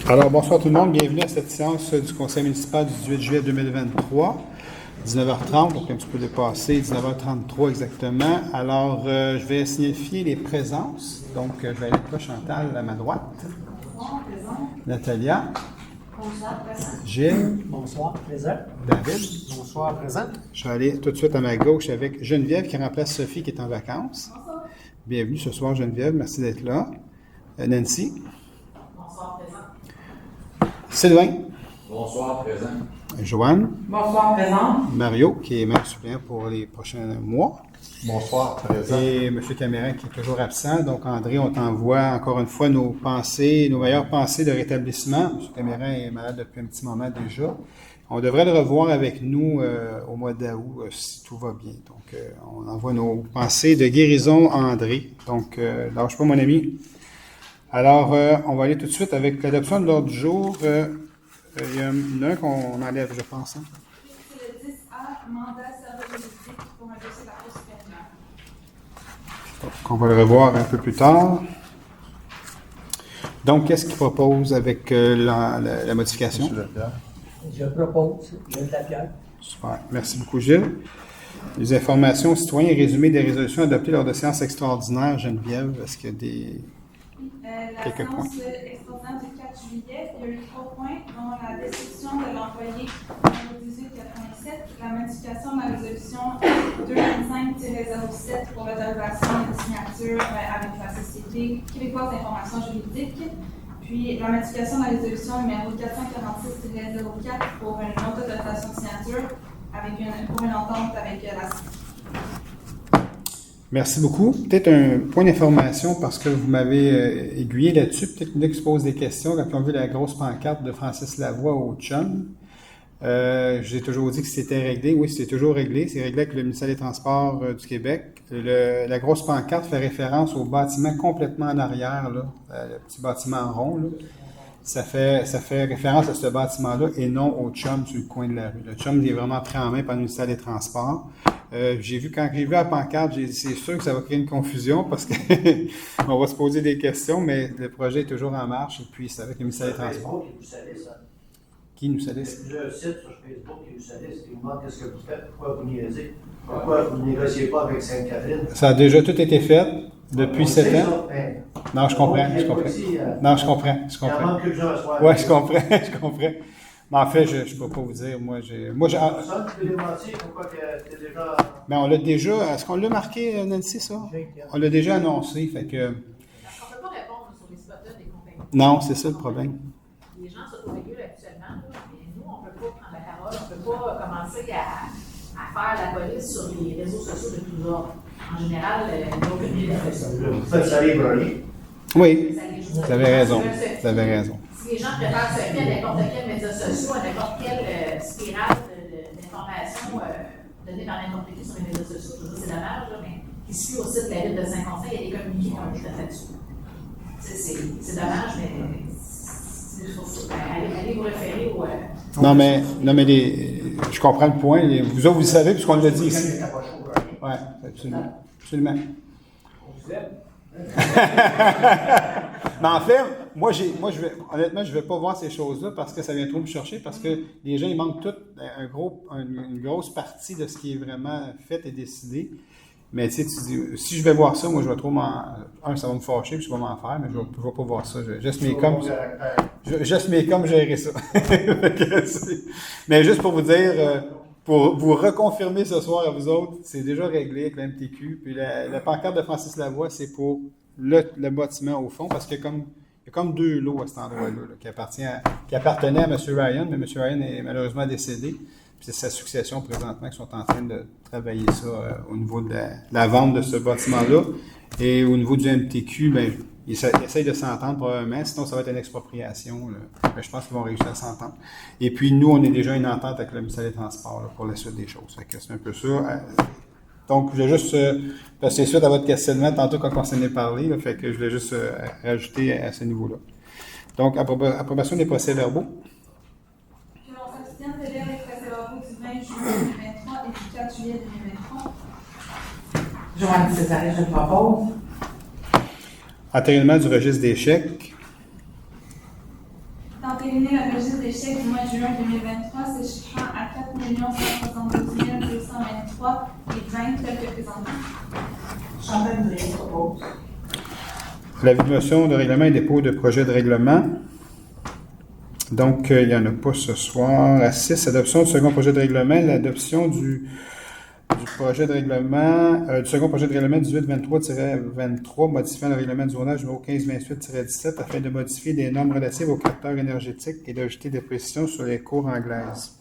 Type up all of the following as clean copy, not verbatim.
Alors, bonsoir tout le monde. Bienvenue à cette séance du Conseil municipal du 18 juillet 2023, 19h30, donc un petit peu dépassé, 19h33 exactement. Alors, je vais signifier les présences. Donc, je vais aller avec toi, Chantal, à ma droite. Bonsoir, présent. Natalia. Bonsoir, présent. Gilles. Bonsoir, présent. David. Bonsoir, présent. Je vais aller tout de suite à ma gauche avec Geneviève qui remplace Sophie qui est en vacances. Bonsoir. Bienvenue ce soir, Geneviève. Merci d'être là. Nancy. Bonsoir, présent. Sylvain. Bonsoir, présent. Joanne. Bonsoir, présent. Mario, qui est maire suppléant pour les prochains mois. Bonsoir, présent. Et M. Camérin, qui est toujours absent. Donc, André, on t'envoie encore une fois nos pensées, nos meilleures pensées de rétablissement. M. Camérin est malade depuis un petit moment déjà. On devrait le revoir avec nous au mois d'août, si tout va bien. Donc, on envoie nos pensées de guérison à André. Donc, lâche pas, mon ami. Alors, on va aller tout de suite avec l'adoption de l'ordre du jour. Il y en a un qu'on enlève, je pense. Hein? C'est le 10A, mandat service juridique pour un dossier de la Cour supérieure. Donc, on va le revoir un peu plus tard. Donc, qu'est-ce qu'il propose avec la modification? Je propose, Gilles Lapierre. Super. Merci beaucoup, Gilles. Les informations aux citoyens et résumé des résolutions adoptées lors de séances extraordinaires. Geneviève, est-ce qu'il y a des... La Quelques points. séance extraordinaire du 4 juillet, il y a eu 3 points, dont la destitution de l'employé numéro 1887, la modification de la résolution 225-07 pour l'autorisation de signature avec la Société québécoise d'information juridique, puis la modification de la résolution numéro 446-04 pour une autre autorisation de signature pour une entente avec la Société. Merci beaucoup. Peut-être un point d'information parce que vous m'avez aiguillé là-dessus. Peut-être que se pose des questions. Quand on a vu la grosse pancarte de Francis Lavoie au Chum, j'ai toujours dit que c'était réglé. Oui, c'est toujours réglé. C'est réglé avec le ministère des Transports du Québec. La grosse pancarte fait référence au bâtiment complètement en arrière, là, le petit bâtiment rond. Là. Ça fait référence à ce bâtiment-là et non au Chum sur le coin de la rue. Le Chum est vraiment pris en main par le ministère des Transports. Quand j'ai vu la pancarte, j'ai dit c'est sûr que ça va créer une confusion parce que on va se poser des questions, mais le projet est toujours en marche et puis c'est avec le ministère des Transports. Facebook qui vous salisse, ça. Qui nous Il y a salisse? plusieurs sites sur Facebook qui vous salissent, qui vous demandent qu'est-ce que vous faites, pourquoi vous niaisez, pourquoi vous ne négociez pas avec Sainte-Catherine. Ça a déjà tout été fait depuis 7 ans. Ça, ben, Non, je comprends. Non, je comprends. Il en manque que un soir. Oui, je comprends. Mais en fait, je ne peux pas vous dire. Ça, tu peux démentir pourquoi tu es déjà. Mais on l'a déjà. Est-ce qu'on l'a marqué, Nancy, ça? On l'a déjà annoncé. Fait que. On ne peut pas répondre sur les spots des compagnies. Non, c'est ça le problème. Les gens s'autorégulent actuellement, là, mais nous, on ne peut pas prendre la parole, on ne peut pas commencer à faire la police sur les réseaux sociaux de tous ordres. En général, il n'y a aucune liberté. Vous faites ça libre rien. Oui, vous avez raison. Vous avez raison. Si les gens préfèrent se fier à n'importe quel média social, à n'importe quelle spirale d'informations données par n'importe qui sur les médias sociaux, je veux dire, c'est dommage, là, mais qui suit au site de la ville de Saint-Conseil, il y a des communiqués qui ont été faits dessus. C'est dommage, mais allez vous référer au. Non, mais je comprends le point. Vous autres, vous le savez, puisqu'on l'a dit ici. Oui, absolument. Absolument. On vous aime. Mais en fait, honnêtement, je ne vais pas voir ces choses-là parce que ça vient trop me chercher, parce que les gens, ils manquent tout une grosse partie de ce qui est vraiment fait et décidé. Mais tu sais, si je vais voir ça, moi, je vais trop ça va me fâcher, puis je vais m'en faire, mais je ne vais pas voir ça. Je geste mes coms gérer ça. Mais juste pour vous dire, pour vous reconfirmer ce soir à vous autres, c'est déjà réglé avec la MTQ. Puis la pancarte de Francis Lavoie, c'est pour le bâtiment au fond, parce qu'il y a comme deux lots à cet endroit-là qui appartenaient à M. Ryan, mais M. Ryan est malheureusement décédé. Puis c'est sa succession présentement qui sont en train de travailler ça au niveau de la vente de ce bâtiment-là. Et au niveau du MTQ, ben, ils essayent de s'entendre probablement, sinon ça va être une expropriation. Mais je pense qu'ils vont réussir à s'entendre. Et puis nous, on est déjà une entente avec le ministère des Transports là, pour la suite des choses. Fait que c'est un peu ça. Donc, je voulais juste passer suite à votre questionnement tantôt quand on s'en est parlé. Là, fait que je voulais juste rajouter à ce niveau-là. Donc, approbation des procès-verbaux. Que l'on s'abstienne de lire les procès-verbaux du 20 juillet 2023 et du 4 juillet 2023. Joanne Césarès, je propose. Entérinement du registre des chèques. D'entériner le registre des chèques du mois de juin 2023 s'échiffrant à 4 172 223 et 20 tel que présenté. Chantal Drouin propose. L'avis de motion de règlement et dépôt de projet de règlement. Donc, il n'y en a pas ce soir. À 6, adoption du second projet de règlement. L'adoption du projet de règlement, du second projet de règlement 1823-23, modifiant le règlement du zonage numéro 1528-17 afin de modifier des normes relatives aux capteurs énergétiques et d'ajouter des précisions sur les cours anglaises.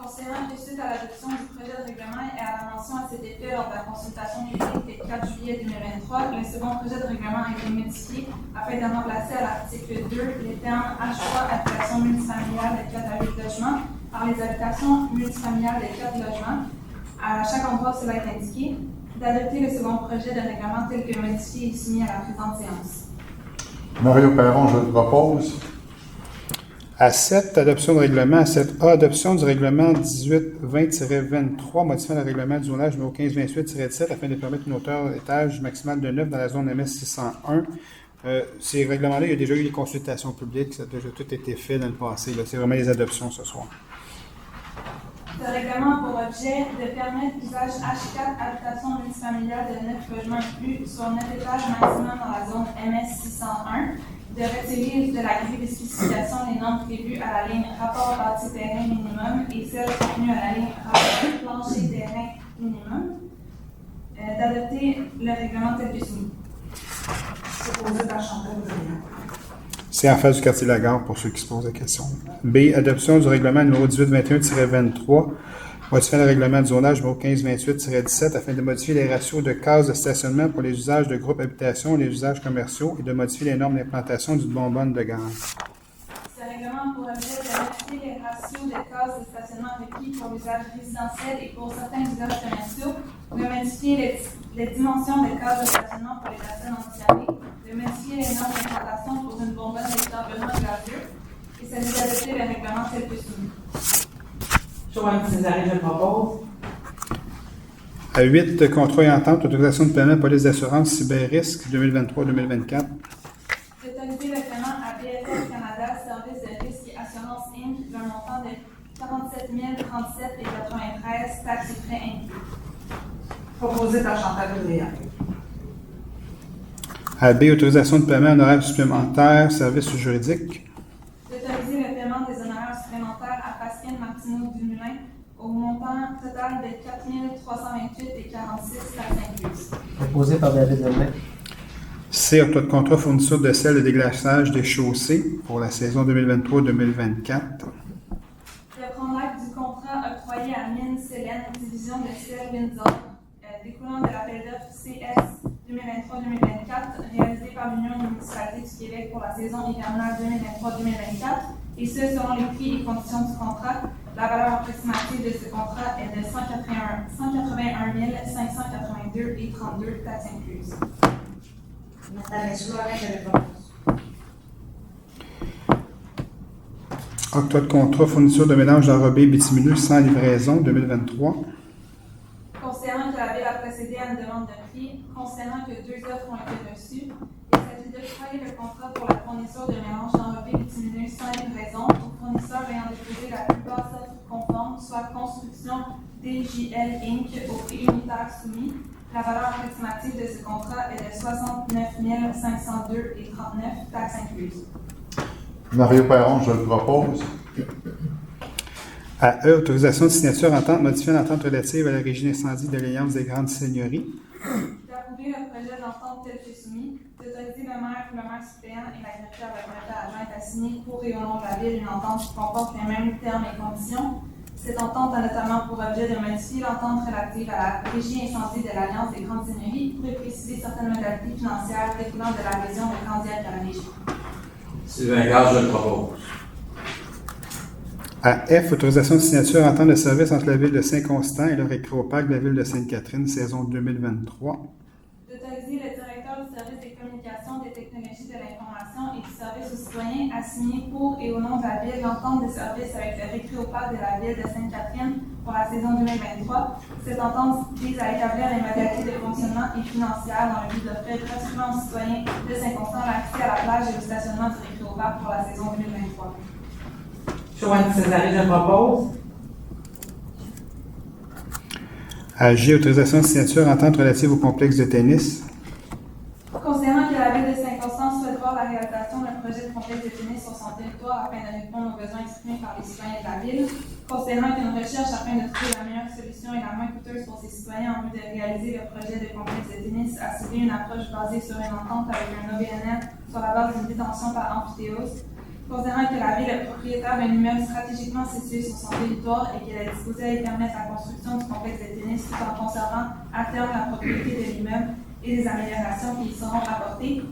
Considérant que suite à l'adoption du projet de règlement et à la mention à cet effet lors de la consultation publique du 4 juillet 2023, le second projet de règlement a été modifié afin de remplacer à l'article 2 les termes H3 habitation multifamiliale de 4 à 8 logements par les habitations multifamiliales de 4 logements. À chaque endroit où cela est indiqué, d'adopter le second projet de règlement tel que modifié et soumis à la présente séance. Mario Perron, je le propose. À 7, adoption de règlement. À 7A, adoption du règlement 1820-23, modifiant le règlement du zonage numéro 1528-17 afin de permettre une hauteur d'étage maximale de 9 dans la zone MS 601. Ces règlements-là, il y a déjà eu des consultations publiques, ça a déjà tout été fait dans le passé. C'est vraiment les adoptions ce soir. Ce règlement a pour objet de permettre l'usage H4 habitation multifamiliale de 9 logements inclus sur 9 étages maximum dans la zone MS 601, de retirer de la grille de spécification les normes prévues à la ligne rapport bâti terrain minimum et celles contenues à la ligne rapport plancher terrain minimum, d'adopter le règlement tel que soumis. Proposé par Chantal Drouin. C'est en face du quartier de la Gare pour ceux qui se posent la question. B. Adoption du règlement numéro 1821-23, modifiant le règlement de zonage numéro 1528-17 afin de modifier les ratios de cases de stationnement pour les usages de groupes habitation et les usages commerciaux et de modifier les normes d'implantation d'une bonbonne de gaz. Ce règlement a pour objet de modifier les ratios de cases de stationnement requis pour l'usage résidentiel et pour certains usages commerciaux, de modifier les dimensions des cases de stationnement pour les personnes handicapées, de modifier les normes d'implantation pour une bonbonne d'établement gazeux, et s'agit d'adopter le règlement tel que soumis. Joanne Césaré, je le propose. À 8, contrat et entente, autorisation de paiement police d'assurance cyber-risque 2023-2024. D'autoriser le paiement à BFF Canada, Service de risque et assurance Inc. d'un montant de 47 037,93 taxes et frais inclus. Proposé par Chantal Drouin. À B, autorisation de paiement honoraires supplémentaires, services juridiques. D'autoriser le paiement des honoraires supplémentaires à Pascal Martineau Dumoulin au montant total de 4 328,46 taxes incluses. Proposé par David Lemay. C, octroi de contrat fourniture de sel de déglaçage des chaussées pour la saison 2023-2024. De prendre acte du contrat octroyé à Mine Célène, division de sel Windsor, découlant de l'appel d'offres CS 2023-2024, réalisé par l'Union des municipalités du Québec pour la saison hivernale 2023-2024, et ce, selon les prix et conditions du contrat. La valeur approximative de ce contrat est de 181 582,32 taxes incluses. Nathalie Soularé, je le propose. Octroi de contrat fourniture de mélange d'enrobé bitumineux sans livraison 2023. Considérant que la Ville a procédé à une demande de prix, considérant que 2 offres ont été reçues, il s'agit d'octroyer le contrat pour la fourniture de mélange d'enrobé bitumineux sans livraison aux fournisseurs ayant déposé la plupart offres conformes, soit Construction DJL Inc. au prix unitaire soumis. La valeur approximative de ce contrat est de 69 502,39 taxes incluses. Mario Perron, je le propose. À E, autorisation de signature entente modifiant l'entente relative à la régie d'incendie de l'Alliance des grandes seigneuries. D'approuver le projet d'entente tel que soumis, d'autoriser le maire ou le maire suppléant et la secrétaire de la adjointe à signer pour et au nom de la Ville une entente qui comporte les mêmes termes et conditions. Cette entente a notamment pour objet de modifier l'entente relative à la régie incendie de l'Alliance des grandes seigneuries pour y préciser certaines modalités financières découlant de l'adhésion de Candiac à la régie. Sylvain Gage, je le propose. À F, autorisation de signature entente de service entre la Ville de Saint-Constant et le récréoparc de la Ville de Sainte-Catherine, saison 2023. D'autoriser le directeur du service des communications, des technologies de l'information et du service aux citoyens à signer pour et au nom de la Ville l'entente de service avec le récréoparc de la Ville de Sainte-Catherine pour la saison 2023. Cette entente vise à établir les modalités de fonctionnement et financières dans le but d'offrir gratuitement aux citoyens de Saint-Constant l'accès à la plage et au stationnement du récréoparc. parc pour la saison 2023. Joanne Césarée, je propose. G, autorisation de signature entente relative au complexe de tennis. Considérant que la ville de Saint-Constant souhaite voir la réalisation d'un projet de complexe de tennis sur son territoire afin de répondre aux besoins exprimés par les citoyens de la ville, considérant qu'une recherche afin de trouver la meilleure solution et la moins coûteuse pour ses citoyens en vue de réaliser le projet de complexe de tennis a ciblé une approche basée sur une entente avec un OBNL sur la base d'une détention par amphithéose, considérant que la ville est propriétaire d'un immeuble stratégiquement situé sur son territoire et qu'elle est disposée à y permettre la construction du complexe de tennis tout en conservant à terme la propriété de l'immeuble et des améliorations qui y seront apportées.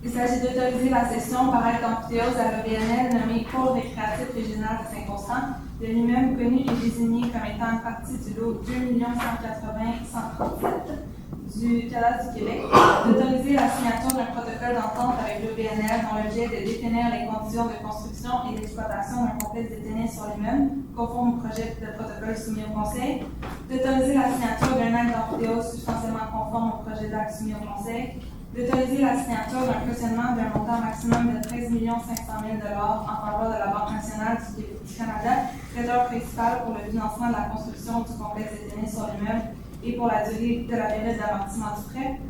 Il s'agit d'autoriser la cession par acte amphithéose à l'OBNL nommé Pôle récréatif régional de Saint-Constant de l'immeuble connu et désigné comme étant une partie du lot 2 180 137 du cadastre du Québec, d'autoriser la signature d'un protocole d'entente avec l'OBNL dont l'objet est de définir les conditions de construction et d'exploitation d'un complexe de tennis sur l'immeuble, conforme au projet de protocole soumis au Conseil, d'autoriser la signature d'un acte d'amphithéose substantiellement conforme au projet d'acte soumis au Conseil, d'autoriser la signature d'un cautionnement d'un montant maximum de 13 500 000 $ en faveur de la Banque nationale du Canada, prêteur principal pour le financement de la construction du complexe de tennis sur l'immeuble et pour la durée de la période d'amortissement du prêt,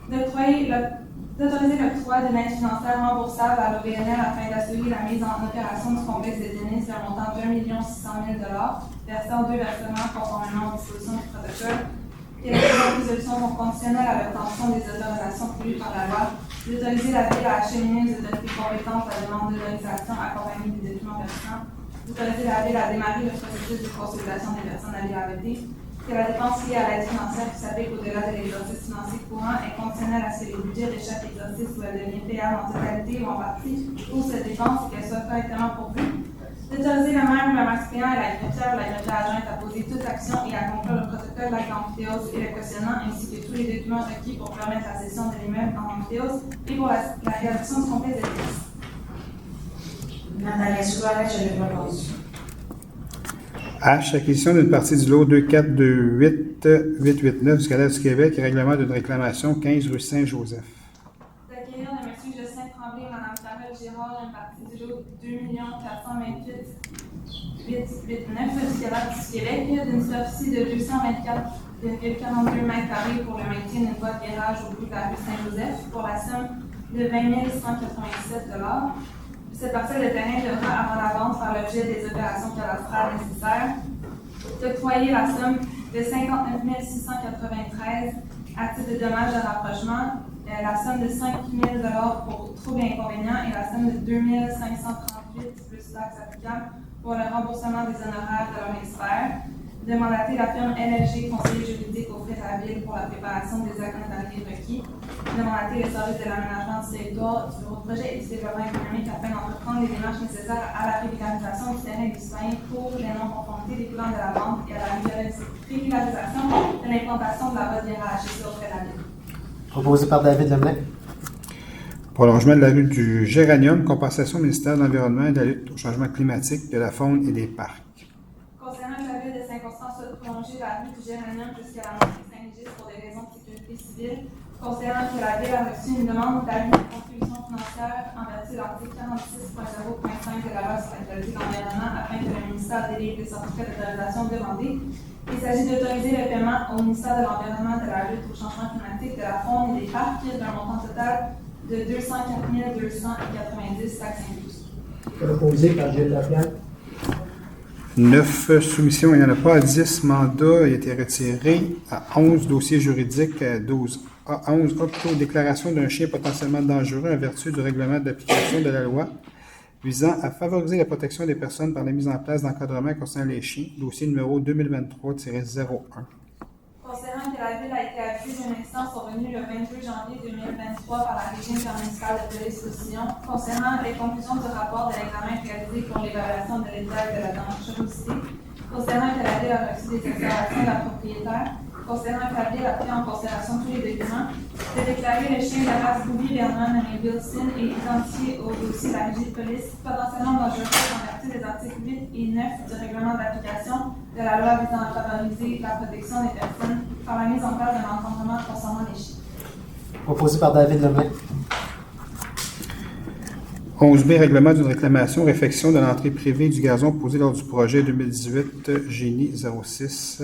d'autoriser l'octroi d'une aide financière remboursable à l'OBNL afin d'assurer la mise en opération du complexe de tennis d'un montant de 1 600 000 $, versé en 2 versements conformément aux dispositions du protocole, et la présente résolution sont conditionnelles à l'obtention des autorisations prévues par la loi, d'autoriser la ville à acheminer aux autorités compétentes la demande d'autorisation accompagnée des documents pertinents, d'autoriser la ville à démarrer le processus de consultation des personnes à l'IAVD, que la dépense liée à l'aide financière qui s'applique au-delà de l'exercice financier courant est conditionnelle à ce que les budgets de chaque exercice soient devenus payables en totalité ou en partie pour cette dépense et qu'elle soit correctement pourvue. D'autoriser le maire ou le max-payant et la greffière ou la greffière adjointe à poser toute action et à conclure le protocole d'acte amphithéose et le cautionnement ainsi que tous les documents requis pour permettre la cession de l'immeuble en amphithéose et pour la réalisation du complexe de tennis. Nathalie Soulard, je le propose. H, acquisition d'une partie du lot 2428889 du cadastre du Québec et règlement d'une réclamation 15 rue Saint-Joseph. D'acquérir de M. Justin Tremblay et Mme Carole Girard une partie du lot 2 428 889 du cadastre du Québec d'une superficie de 224,42 m² pour le maintien d'une voie de garage au bout de la rue Saint-Joseph pour la somme de 20 187 $. Cette parcelle de terrain devra, avant la vente, faire l'objet des opérations cadastrales nécessaires, d'octroyer la somme de 59 693 à titre de dommages de rapprochement, la somme de 5 000 $ pour troubles et inconvénients et la somme de 2 538 plus taxes applicables pour le remboursement des honoraires de leur expert, de mandater la firme LLG conseiller juridique auprès de la Ville pour la préparation des actes notariés requis, de mandater le service de l'aménagement du territoire, du bureau de projet et du développement économique afin d'entreprendre les démarches nécessaires à la régularisation du terrain des citoyens pour les non-conformités découlant de la vente et à la régularisation de l'implantation de la voie de virage auprès de la Ville. Proposé par David Lemlin. Prolongement de la rue du Géranium, compensation au ministère de l'Environnement et de la lutte au changement climatique, de la faune et des parcs. Concernant que la Ville de Saint-Constant souhaite prolonger la rue du Géranium jusqu'à la mosquée Saint-Régis pour des raisons de sécurité civile, considérant que la Ville a reçu une demande d'avis de contribution financière en vertu de l'article 46.0.5 de la loi sur la qualité de l'environnement afin que le ministère délivre des certificats d'autorisation demandés. Il s'agit d'autoriser le paiement au ministère de l'Environnement de la lutte au changement climatique, de la faune et des parcs d'un montant total de 204 290 taxes incluses. Proposé par Gilles Laplante. 9 soumissions, il n'y en a pas. 10 mandats, il a été retiré. À 11 dossiers juridiques, 12. À 11 déclaration d'un chien potentiellement dangereux en vertu du règlement d'application de la loi visant à favoriser la protection des personnes par la mise en place d'encadrement concernant les chiens, dossier numéro 2023-01. Considérant que la Ville a été accusée d'une instance survenue le 22 janvier 2023 par la Régie intermunicipale de police Roussillon, concernant les conclusions du rapport de l'examen réalisé pour l'évaluation de l'état de la dangerosité, concernant que la Ville a reçu des déclarations de la propriétaire, concernant que la Ville a pris en considération tous les documents, de déclarer le chien de la race Bouvier Vernon nommé Wilson et identifié au dossier de la Régie de police potentiellement dangereux en vertu des articles 8 et 9 du règlement d'application de la loi visant à favoriser la protection des personnes par la mise en place d'un encadrement concernant les chiens. Proposé par David Lemlin. 11B, règlement d'une réclamation, réfection de l'entrée privée du gazon posé lors du projet 2018 Génie 06,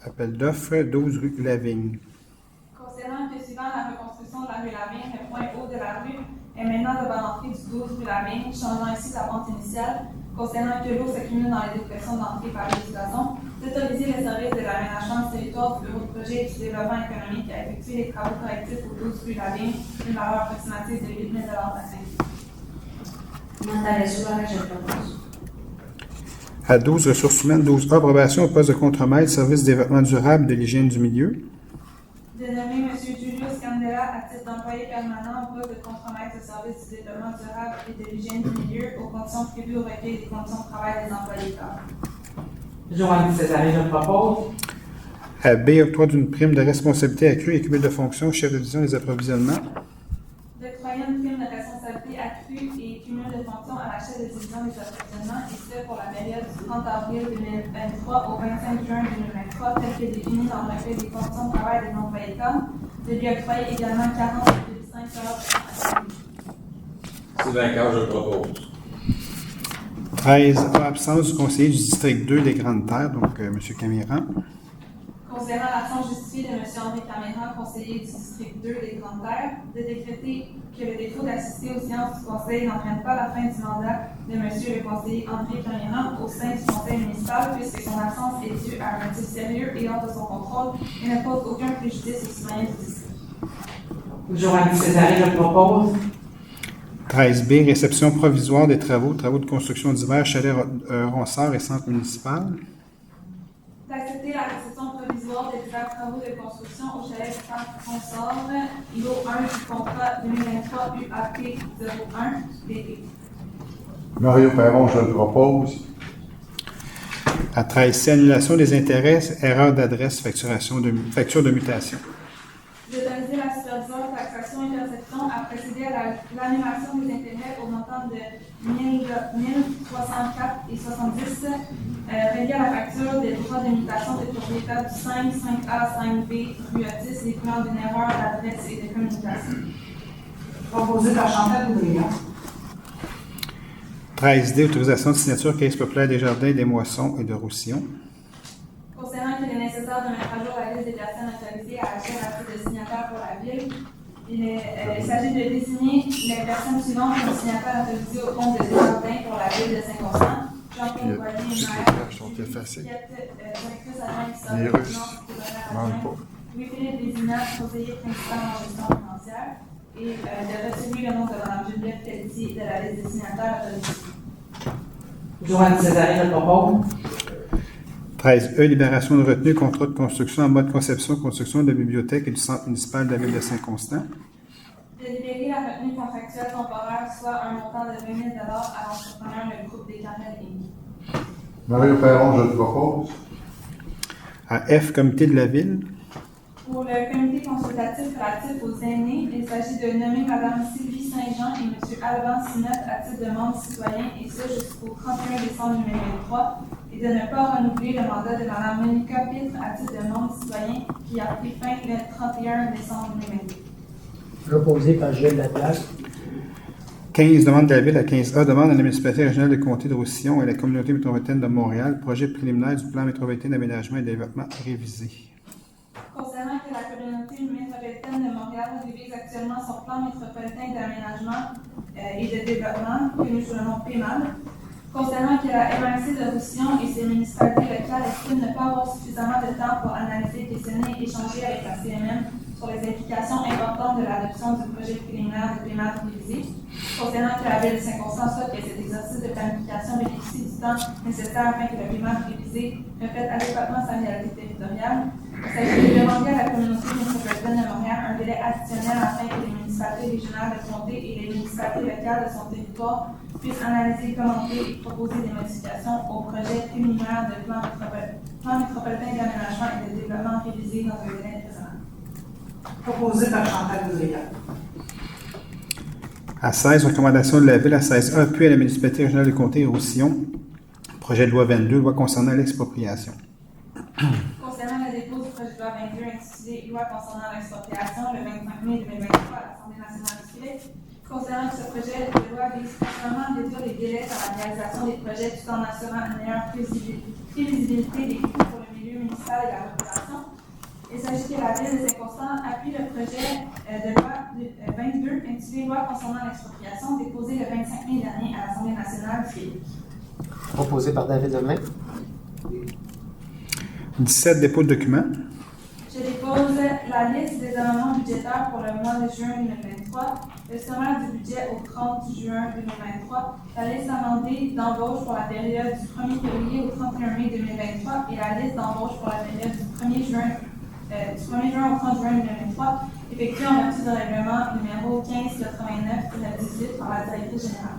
appel d'offres, 12 rue Lavigne. Concernant que suivant la reconstruction de la rue Lavigne, le point haut de la rue est maintenant devant l'entrée du 12 rue Lavigne, changeant ainsi sa pente initiale. Concernant que l'eau s'accumule dans les dépressions d'entrée par les gazon, d'autoriser le service de l'aménagement du territoire du bureau de projet et du développement économique à effectuer les travaux correctifs au 12 rue Lavigne, une valeur approximative de 8 000 $ à 5 000. Nathalie Soulard, je le propose. À 12, ressources humaines, 12A, approbation au poste de contremaître, service de développement durable de l'hygiène du milieu. De nommer M. Julius Candela à titre d'employé permanent au poste de contremaître au service du développement durable et de l'hygiène du milieu aux conditions prévues au recueil des conditions de travail des employés cadres. Joanne Césaré, je le propose. À B, octroi d'une prime de responsabilité accrue et cumul de fonctions, chef de division des approvisionnements. D'octroyer une prime de responsabilité accrue et cumul de fonctions à la chef de division des approvisionnements, et ce pour la période du 30 avril 2023 au 25 juin 2023, tel que défini dans le recueil des conditions de travail des employés cadres, de lui octroyer également 40,5 $. Sylvain Carr, je le propose. 13, absence du conseiller du district 2 des Grandes Terres, donc M. Camiran. Concernant l'absence justifiée de M. André Caméra, conseiller du district 2 des Grandes Terres, de décréter que le défaut d'assister aux séances du conseil n'entraîne pas la fin du mandat de M. le conseiller André Caméra au sein du conseil municipal, puisque son absence est due à un motif sérieux et hors de son contrôle et ne cause aucun préjudice aux citoyens du district. Joanne Césaré, je le propose. 13B, réception provisoire des travaux de construction divers, chalet Ronsard et centre municipal. D'accepter la réception provisoire des divers travaux de construction au chalet du centre Consort, lot 1 du contrat 2023 UAP 01 BP. Mario Perron, je le propose. À 13C, annulation des intérêts, erreur d'adresse, facture de mutation. D'autoriser la superviseure taxation et perception à procéder à l'annulation des intérêts au montant de 1 304,70 relié à la facture des droits de mutation de propriétaire du 5, 5A, 5B, rue Otis, découlant d'une erreur d'adresse et de communication. Proposé par Chantal Boudria. 13D, autorisation de signature Caisse populaire des Jardins, des Moissons et de Roussillon. Concernant qu'il est nécessaire de mettre à jour la liste des personnes autorisées à agir à titre de signataire pour la ville, il s'agit de désigner les personnes suivantes comme signataires autorisés au compte de Desjardins pour la ville de Saint-Constant. Jean-Claude Boyer, maire, directrice adjointe historique des finances adjointe, Louis-Philippe Désignat, conseiller principal en gestion financière, et de retirer le nom de Mme Juliette Pelletier de la liste des signataires autorisés. Joanne Césaré, je le propose. 13E, libération de retenue, contrat de construction en mode construction de la bibliothèque et du centre municipal de la ville de Saint-Constant. De libérer la retenue contractuelle temporaire, soit un montant de 20 000 $ à l'entrepreneur le groupe des Carmel Inc. Mario Perron, je le propose. À F, comité de la ville. Pour le comité consultatif relatif aux aînés, il s'agit de nommer Mme Sylvie Saint-Jean et M. Alban Sinette à titre de membre citoyen, et ce jusqu'au 31 décembre 2023, et de ne pas renouveler le mandat de Mme Monica Pitre à titre de membre citoyen qui a pris fin le 31 décembre 2022. Proposé par Gilles Laplace. 15, demande de la ville à 15A, demande à la municipalité régionale de comté de Roussillon et à la communauté métropolitaine de Montréal, projet préliminaire du plan métropolitain d'aménagement et de développement révisé. Concernant que la communauté métropolitaine de Montréal révise actuellement son plan métropolitain d'aménagement et de développement, que nous nommons PMAD, concernant que la MRC de Roussillon et ses municipalités locales estiment ne pas avoir suffisamment de temps pour analyser, questionner et échanger avec la CMM sur les implications importantes de l'adoption du projet préliminaire de PMAD révisé, concernant que la ville de Saint-Constant souhaite que cet exercice de planification bénéficie du temps nécessaire afin que le PMAD révisé reflète adéquatement sa réalité territoriale. Il s'agit de demander à la communauté métropolitaine de Montréal un délai additionnel afin que les municipalités régionales de comté et les municipalités locales de son territoire puissent analyser, commenter et proposer des modifications au projet préliminaire de plan métropolitain d'aménagement et de développement révisé dans un délai raisonnable. Proposé par Chantal Boudria. À 16, recommandation de la ville. À 16A, appui à la municipalité régionale de comté et Roussillon. Projet de loi 22, loi concernant l'expropriation. Concernant le dépôt du projet de loi 22 intitulé Loi concernant l'expropriation le 25 mai 2023 à l'Assemblée nationale du Québec, Considérant que ce projet de loi vise principalement à réduire les délais dans la réalisation des projets tout en assurant une meilleure prévisibilité des coûts pour le milieu municipal et la population, il s'agit que la Ville de Saint-Constant appuie le projet de loi 22 intitulé Loi concernant l'expropriation déposé le 25 mai dernier à l'Assemblée nationale du Québec. Proposé par David Lemay. 17, dépôt de documents. Je dépose la liste des amendements budgétaires pour le mois de juin 2023, le sommaire du budget au 30 juin 2023, la liste amendée d'embauche pour la période du 1er février au 31 mai 2023 et la liste d'embauche pour la période du 1er juin au 30 juin 2023, effectuée en vertu du règlement numéro 1589-18 par la directrice générale.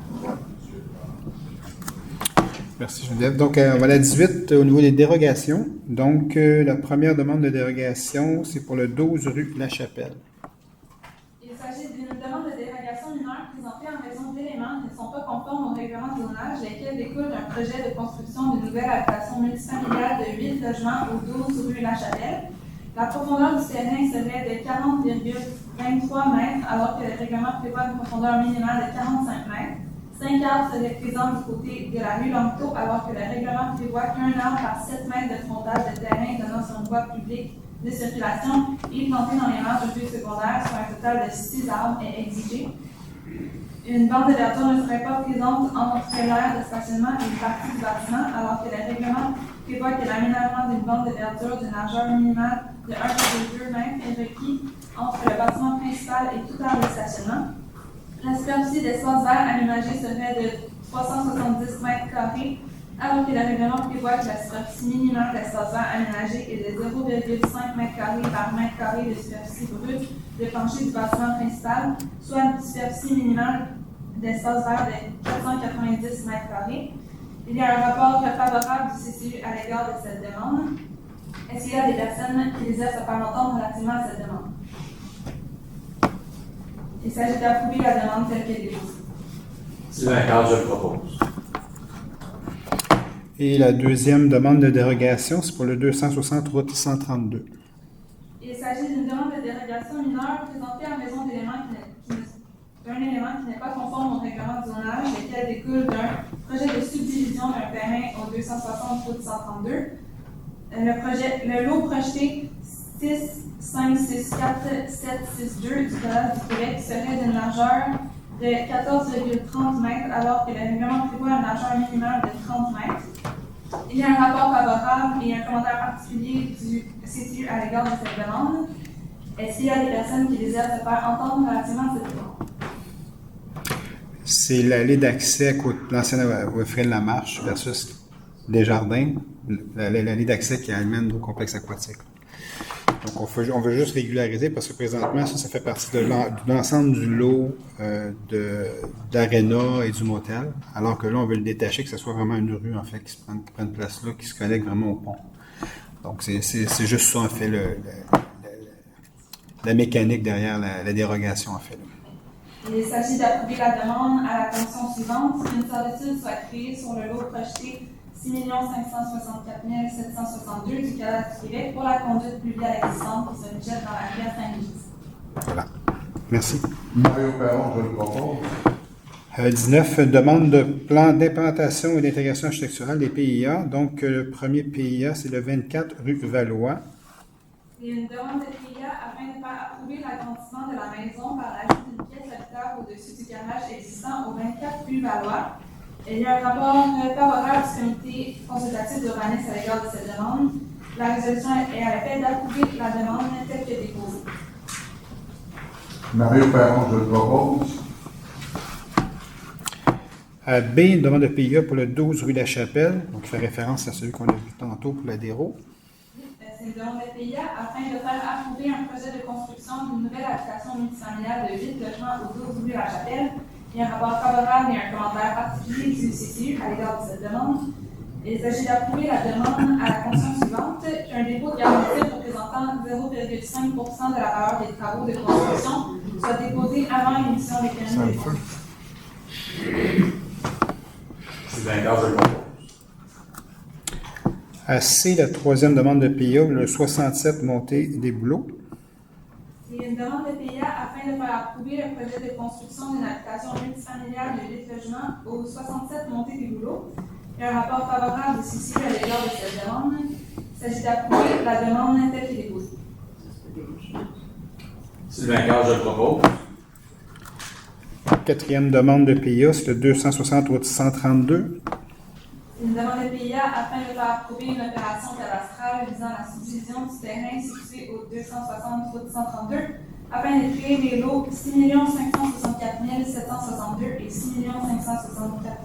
Merci Geneviève. Donc, on va à la 18 au niveau des dérogations. Donc, la première demande de dérogation, c'est pour le 12 rue La Chapelle. Il s'agit d'une demande de dérogation mineure présentée en raison d'éléments qui ne sont pas conformes au règlement de zonage, lesquels découlent d'un projet de construction d'une nouvelle habitation multifamiliale de 8 logements au 12 rue La Chapelle. La profondeur du terrain serait de 40,23 mètres, alors que le règlement prévoit une profondeur minimale de 45 mètres. 5 arbres seraient présents du côté de la rue Langteau, alors que le règlement prévoit qu'un arbre par 7 mètres de frontage de terrain donnant sur une voie publique de circulation et planté dans les marges de rue secondaire, soit un total de 6 arbres est exigé. Une bande de verdure ne serait pas présente entre l'aire de stationnement et une partie du bâtiment, alors que le règlement prévoit que l'aménagement d'une bande de verdure d'une largeur minimale de 1,2 mètres est requis entre le bâtiment principal et toute aire de stationnement. La superficie d'espace vert aménagé serait de 370 mètres carrés, alors que le règlement prévoit que la superficie minimale d'espace vert aménagé est de 0,5 mètres carrés par mètre carré de superficie brute de plancher du bâtiment principal, soit une superficie minimale d'espace vert de 490 mètres carrés. Il y a un rapport favorable du CCU à l'égard de cette demande. Est-ce qu'il y a des personnes qui désirent se faire entendre relativement à cette demande? Il s'agit d'approuver la demande telle qu'elle est déposée. Sylvain Carl, je le propose. Et la deuxième demande de dérogation, c'est pour le 260 route 132. Il s'agit d'une demande de dérogation mineure présentée en raison d'un élément qui n'est pas conforme au règlement du zonage, lequel découle d'un projet de subdivision d'un terrain au 260 route 132. Le lot projeté 6, 5, 6, 4, 7, 6, 2 du Collège du Québec serait d'une largeur de 14,30 mètres, alors que le règlement prévoit une largeur minimale de 30 mètres. Il y a un rapport favorable et un commentaire particulier du CCU à l'égard de cette demande. Est-ce qu'il y a des personnes qui désirent se faire entendre relativement à cette demande? C'est l'allée d'accès à l'ancienne Wilfrid Lamarche versus Desjardins, l'allée d'accès qui amène au complexe aquatique. Donc, on veut juste régulariser parce que présentement, ça fait partie de l'ensemble du lot d'Arena et du motel, alors que là, on veut le détacher, que ce soit vraiment une rue, en fait, qui prenne place là, qui se connecte vraiment au pont. Donc, c'est juste ça, en fait, la mécanique derrière la dérogation, en fait. Il s'agit d'approuver la demande à la condition suivante, qu'une servitude soit créée sur le lot projeté 6 564 762 du Collège du Québec pour la conduite pluviale existante qui se jette dans la rivière Saint-Louis. Voilà. Merci. Mario Perron, je le propose. 19, demande de plan d'implantation et d'intégration architecturale des PIA. Donc, le premier PIA, c'est le 24 rue Valois. C'est une demande de PIA afin de faire approuver l'agrandissement de la maison par l'ajout d'une pièce habitable au-dessus du garage existant au 24 rue Valois. Il y a un rapport favorable du comité consultatif d'urbanisme à l'égard de cette demande. La résolution est à l'effet d'approuver la demande telle que déposée. Mario Perron, je le propose. B, une demande de PIA pour le 12 rue La Chapelle. Donc, il fait référence à celui qu'on a vu tantôt pour la Déro. C'est une demande de PIA afin de faire approuver un projet de construction d'une nouvelle habitation multifamiliale de 8 logements au 12 rue La Chapelle. Il y a un rapport favorable et un commentaire particulier du CCU à l'égard de cette demande. Il s'agit d'approuver la demande à la condition suivante qu'un dépôt de garantie représentant 0,5 de la valeur des travaux de construction soit déposé avant l'émission des permis de construction. Sylvain Carl, je le propose. C, la troisième demande de PIA, le 67 montée des Bouleaux. C'est Et une demande de PIA afin de faire approuver le projet de construction d'une habitation multifamiliale de 8 logements au 67 Montée des Bouleaux. Il y a un rapport favorable du CCU à l'égard de cette demande. Il s'agit d'approuver la demande telle qu'elle est déposée. Sylvain Carl, je le propose. Quatrième demande de PIA, c'est le 260 route 132. Une demande de PIA afin de faire approuver une opération cadastrale visant la subdivision du terrain situé au 260 route 132 afin de créer les lots 6 564 762 et 6 564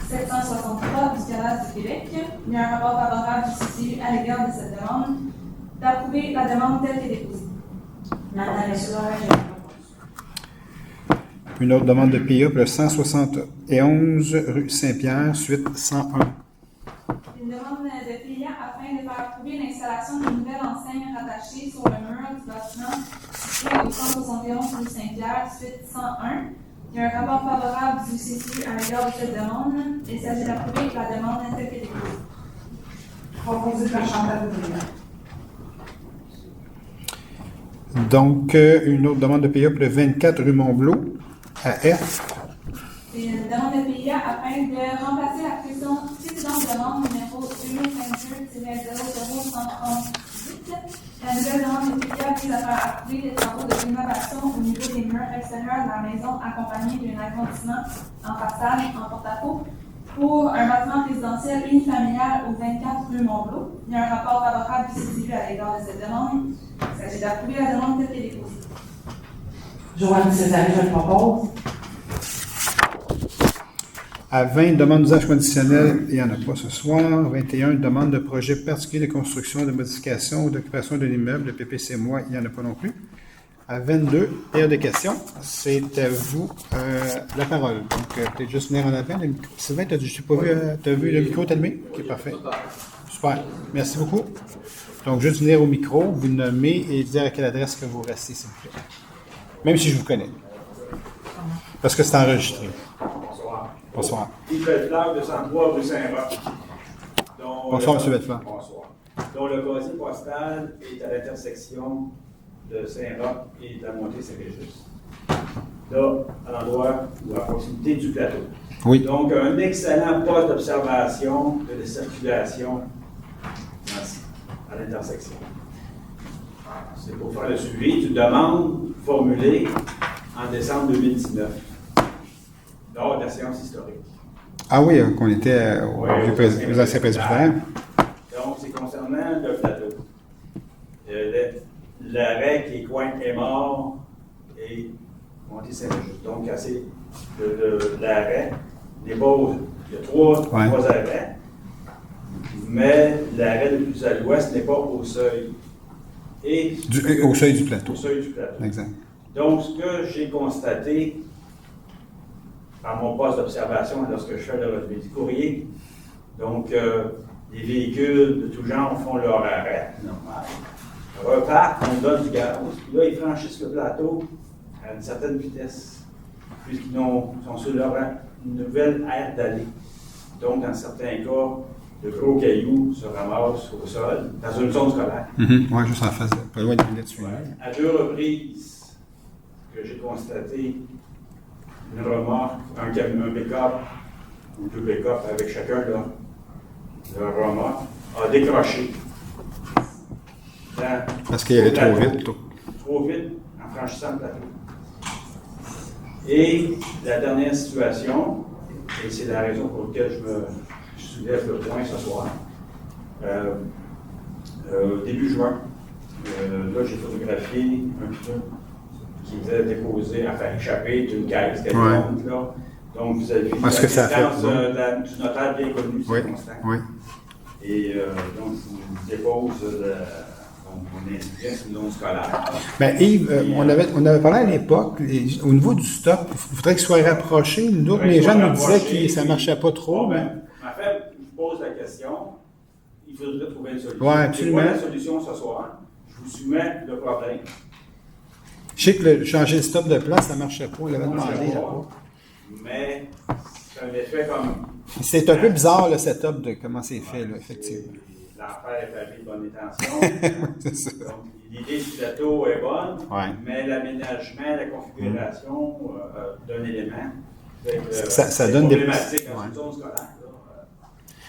763 du Cadastre du Québec. Il y a un rapport favorable du CCU à l'égard de cette demande, d'approuver la demande telle qu'elle est déposée. Nathalie Soulard, je le propose. Une autre demande de PIA pour le 171 rue Saint-Pierre, suite 101. Une demande de PIA afin de faire approuver l'installation d'une nouvelle enseigne rattachée sur le mur du bâtiment situé au 171 rue Saint-Pierre, suite 101. Il y a un rapport favorable du CCU à l'égard de cette demande. Il s'agit d'approuver la demande telle qu'elle est déposée. Proposé par Chantal Boudria. Donc, une autre demande de PIA pour le 24 rue Montblot, à F. C'est une demande de PIA afin de remplacer la précédente demande numéro 2022-00138. La nouvelle demande de PIA vise à faire approuver les travaux de rénovation au niveau des murs extérieurs de la maison accompagnés d'un agrandissement en façade en porte-à-faux pour un bâtiment résidentiel unifamilial au 24 rue Montblot. Il y a un rapport favorable du CCU à l'égard de cette demande. Il s'agit d'approuver la demande telle qu'elle est déposée. Joanne Césaré, je le propose. À 20, demande d'usage conditionnel, il n'y en a pas ce soir. 21, demande de projet particulier de construction, de modification ou d'occupation de l'immeuble, le PPC moi, il n'y en a pas non plus. À 22, période de questions, c'est à vous la parole. Donc, peut-être juste venir en avant. Sylvain, je t'ai pas vu, tu as vu le micro, t'as allumé? Ok, parfait. Super, merci beaucoup. Donc, juste venir au micro, vous nommer et dire à quelle adresse que vous restez, s'il vous plaît. Même si je vous connais. Parce que c'est enregistré. Bonsoir. Bonsoir. Yves Belfleur, 203 rue Saint-Roch. Bonsoir, M. Belfleur. Bonsoir. Dont le casier postal est à l'intersection de Saint-Roch et de la montée Saint-Régis. Là, à l'endroit ou à proximité du plateau. Oui. Donc, un excellent poste d'observation de la circulation à l'intersection. C'est pour faire le suivi d'une demande formulée en décembre 2019, lors de la séance historique. Ah oui, qu'on était aux anciens presbytères. Donc, c'est concernant le plateau. L'arrêt qui est coin est mort et monté Saint-Régis. Donc, l'arrêt n'est pas il y a trois arrêts, mais l'arrêt le plus à l'ouest n'est pas au seuil. Au seuil du plateau. Au seuil du plateau. Exact. Donc, ce que j'ai constaté par mon poste d'observation lorsque je fais le relevé du courrier, donc les véhicules de tout genre font leur arrêt normal, repartent, on donne du gaz, puis là, ils franchissent le plateau à une certaine vitesse, puisqu'ils sont sur leur nouvelle aire d'aller. Donc, dans certains cas, de gros cailloux se ramassent au sol, dans une zone scolaire. Oui, juste en face, pas loin de là-dessus. À deux reprises que j'ai constaté une remorque, un pick-up ou deux pick-up avec chacun leur remorque, a décroché. Parce qu'il y avait trop vite. Trop vite en franchissant le plateau. Et la dernière situation, et c'est la raison pour laquelle je soulève le point ce soir, début juin, là j'ai photographié un pneu qui était déposé, enfin échappé d'une caisse quelconque, là. Donc vous avez vu la distance du notaire bien connu, c'est constant. Oui. Et donc je vous dépose mon inscription sur une zone scolaire. Mais Yves, on avait parlé à l'époque, au niveau du stop, il faudrait qu'il soit rapproché. Nous autres, les gens nous disaient que ça ne marchait pas trop. Bon, en fait, je pose la question, il faudrait trouver une solution. Oui, absolument. C'est quoi la solution ce soir? Je vous soumets le problème. Je sais que changer le stop de place, ça ne marchait pas. Il avait demandé. Mais c'est un effet comme. C'est un peu bizarre le setup de comment c'est fait, là, effectivement. L'enfer est pavé de bonne intention. C'est ça. Donc, L'idée du plateau est bonne, Ouais. mais l'aménagement, la configuration d'un élément peut être Ça donne des... problématique dans Ouais. une zone scolaire.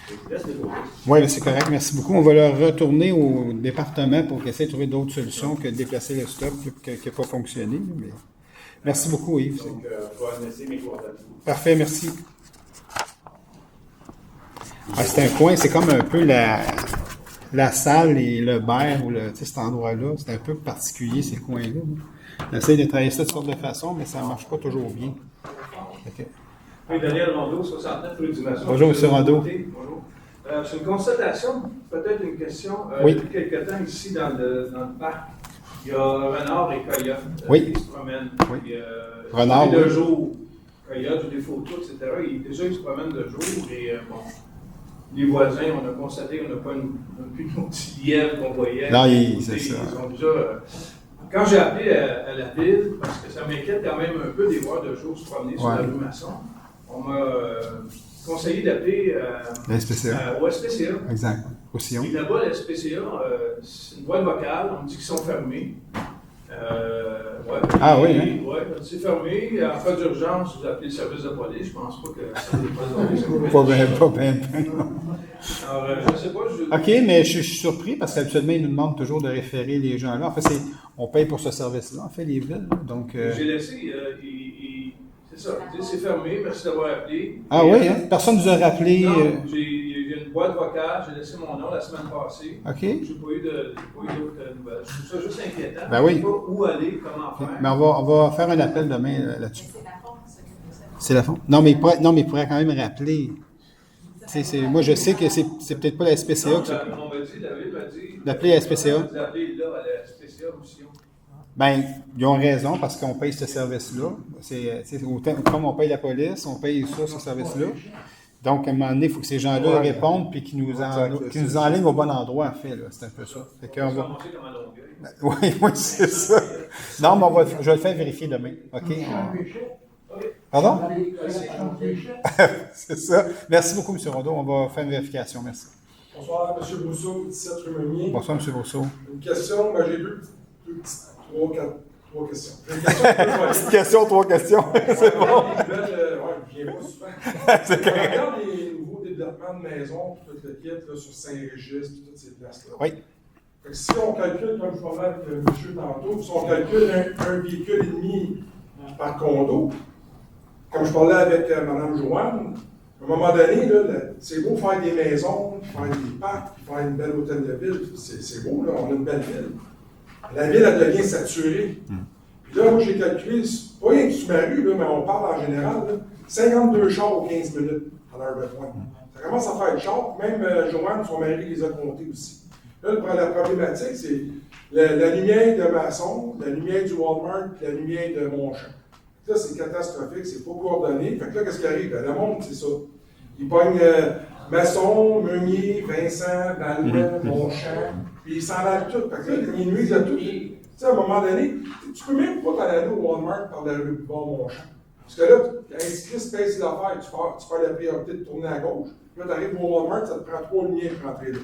Je laisse de côté. Oui, c'est correct, merci beaucoup. On va leur retourner au département pour essayer de trouver d'autres solutions que de déplacer le stock qui n'a pas fonctionné. Mais... Merci beaucoup, Yves. Donc, je vais laisser mes coordonnées. Parfait, merci. Ah, c'est un coin, c'est comme un peu la salle et le bar, ou cet endroit-là. C'est un peu particulier, ces coins-là. On essaie de travailler ça de sorte de façon, mais ça ne marche pas toujours bien. Okay. Oui, Daniel Rondeau, 69 rue du Maçon. Bonjour, M. Rondeau. Bonjour. C'est une constatation, peut-être une question. Oui. Depuis quelque temps, ici, dans le parc, il y a renards et coyotes Oui. qui se promènent. Oui. Puis, Renards, de oui. jour, coyotes, des photos, etc. Déjà, ils se promènent de jour. Et bon, les voisins, on a constaté qu'on n'a pas plus de petits lièvres qu'on voyait. Non, c'est ça. Ils ont déjà... quand j'ai appelé à la ville, parce que ça m'inquiète quand même un peu des voir de jour se promener sur la rue Masson, on m'a conseillé d'appeler La SPCA. au SPCA. Exact. Au Sillon. Et là-bas, la SPCA, c'est une boîte vocale, on me dit qu'ils sont fermés. Ah oui, hein? Oui, c'est fermé. En cas d'urgence, vous appelez le service de police. Je pense pas que ça n'est pas Pas bien. Alors, je ne sais pas. OK, mais je suis surpris parce qu'habituellement, ils nous demandent toujours de référer les gens là. En fait, on paye pour ce service-là, en fait, les villes. Donc, J'ai laissé. C'est ça. C'est fermé. Merci d'avoir appelé. Ah oui, hein? Personne ne nous a rappelé. Non, il y a une boîte vocale. J'ai laissé mon nom la semaine passée. OK. J'ai pas eu d'autres nouvelles. Je trouve ça juste inquiétant. Ben oui. Je ne sais pas où aller, comment faire. Mais on va faire un appel demain là-dessus. C'est la forme qui s'occupe de ça. C'est la fond? Non, mais il pourrait quand même rappeler. Moi, je sais que c'est peut-être pas la SPCA Non, qui... on m'a dit, la ville m'a dit. D'appeler la SPCA. D'appeler là à la SPCA aussi. Ben, ils ont raison parce qu'on paye ce service-là. C'est comme on paye la police, on paye ça, ce service-là. Donc, à un moment donné, il faut que ces gens-là répondent puis qu'ils nous enlignent au bon endroit, en fait. C'est un peu ça. Fait qu'on va... Oui, c'est ça. Non, mais je vais le faire vérifier demain. OK? Pardon? C'est ça. Merci beaucoup, M. Rondeau. On va faire une vérification. Merci. Bonsoir, M. Brousseau, 17 rue Meunier. Bonsoir, M. Brousseau. Une question, j'ai trois questions. Petite question, trois questions. C'est bon. Je viens pas souvent. C'est correct. On regarde les nouveaux développements de maisons, tout le kit là, sur Saint-Régis, toutes ces places-là. Oui. Fait que si on calcule, comme je parlais avec le monsieur tantôt, si on calcule un véhicule et demi par condo, comme je parlais avec Mme Joanne, à un moment donné, là, c'est beau faire des maisons, faire des parcs, faire une belle hôtel de ville, c'est beau, là, on a une belle ville. La ville, elle devient saturée. Puis là, moi, j'ai calculé, pas rien que sur ma rue, là, mais on parle en général, là, 52 chars aux 15 minutes à l'heure de pointe. Ça commence à faire de chars, même Joanne, son mari, les a comptés aussi. Là, la problématique, c'est la lumière de Masson, la lumière du Walmart, puis la lumière de Montchamp. Là, c'est catastrophique, c'est pas coordonné. Fait que là, qu'est-ce qui arrive? Le monde, c'est ça. Ils pognent Masson, Meunier, Vincent, Valois, Montchamp, puis ils s'en allent tout. Fait que là, ils nuisent à tout. Tu sais, à un moment donné, tu peux même pas t'en aller au Walmart par la rue Bon-Montchamp. Parce que là, quand Chris paye ses affaires, tu fais la priorité de tourner à gauche. Puis là, tu arrives au Walmart, ça te prend 3 lumières pour rentrer là. Fait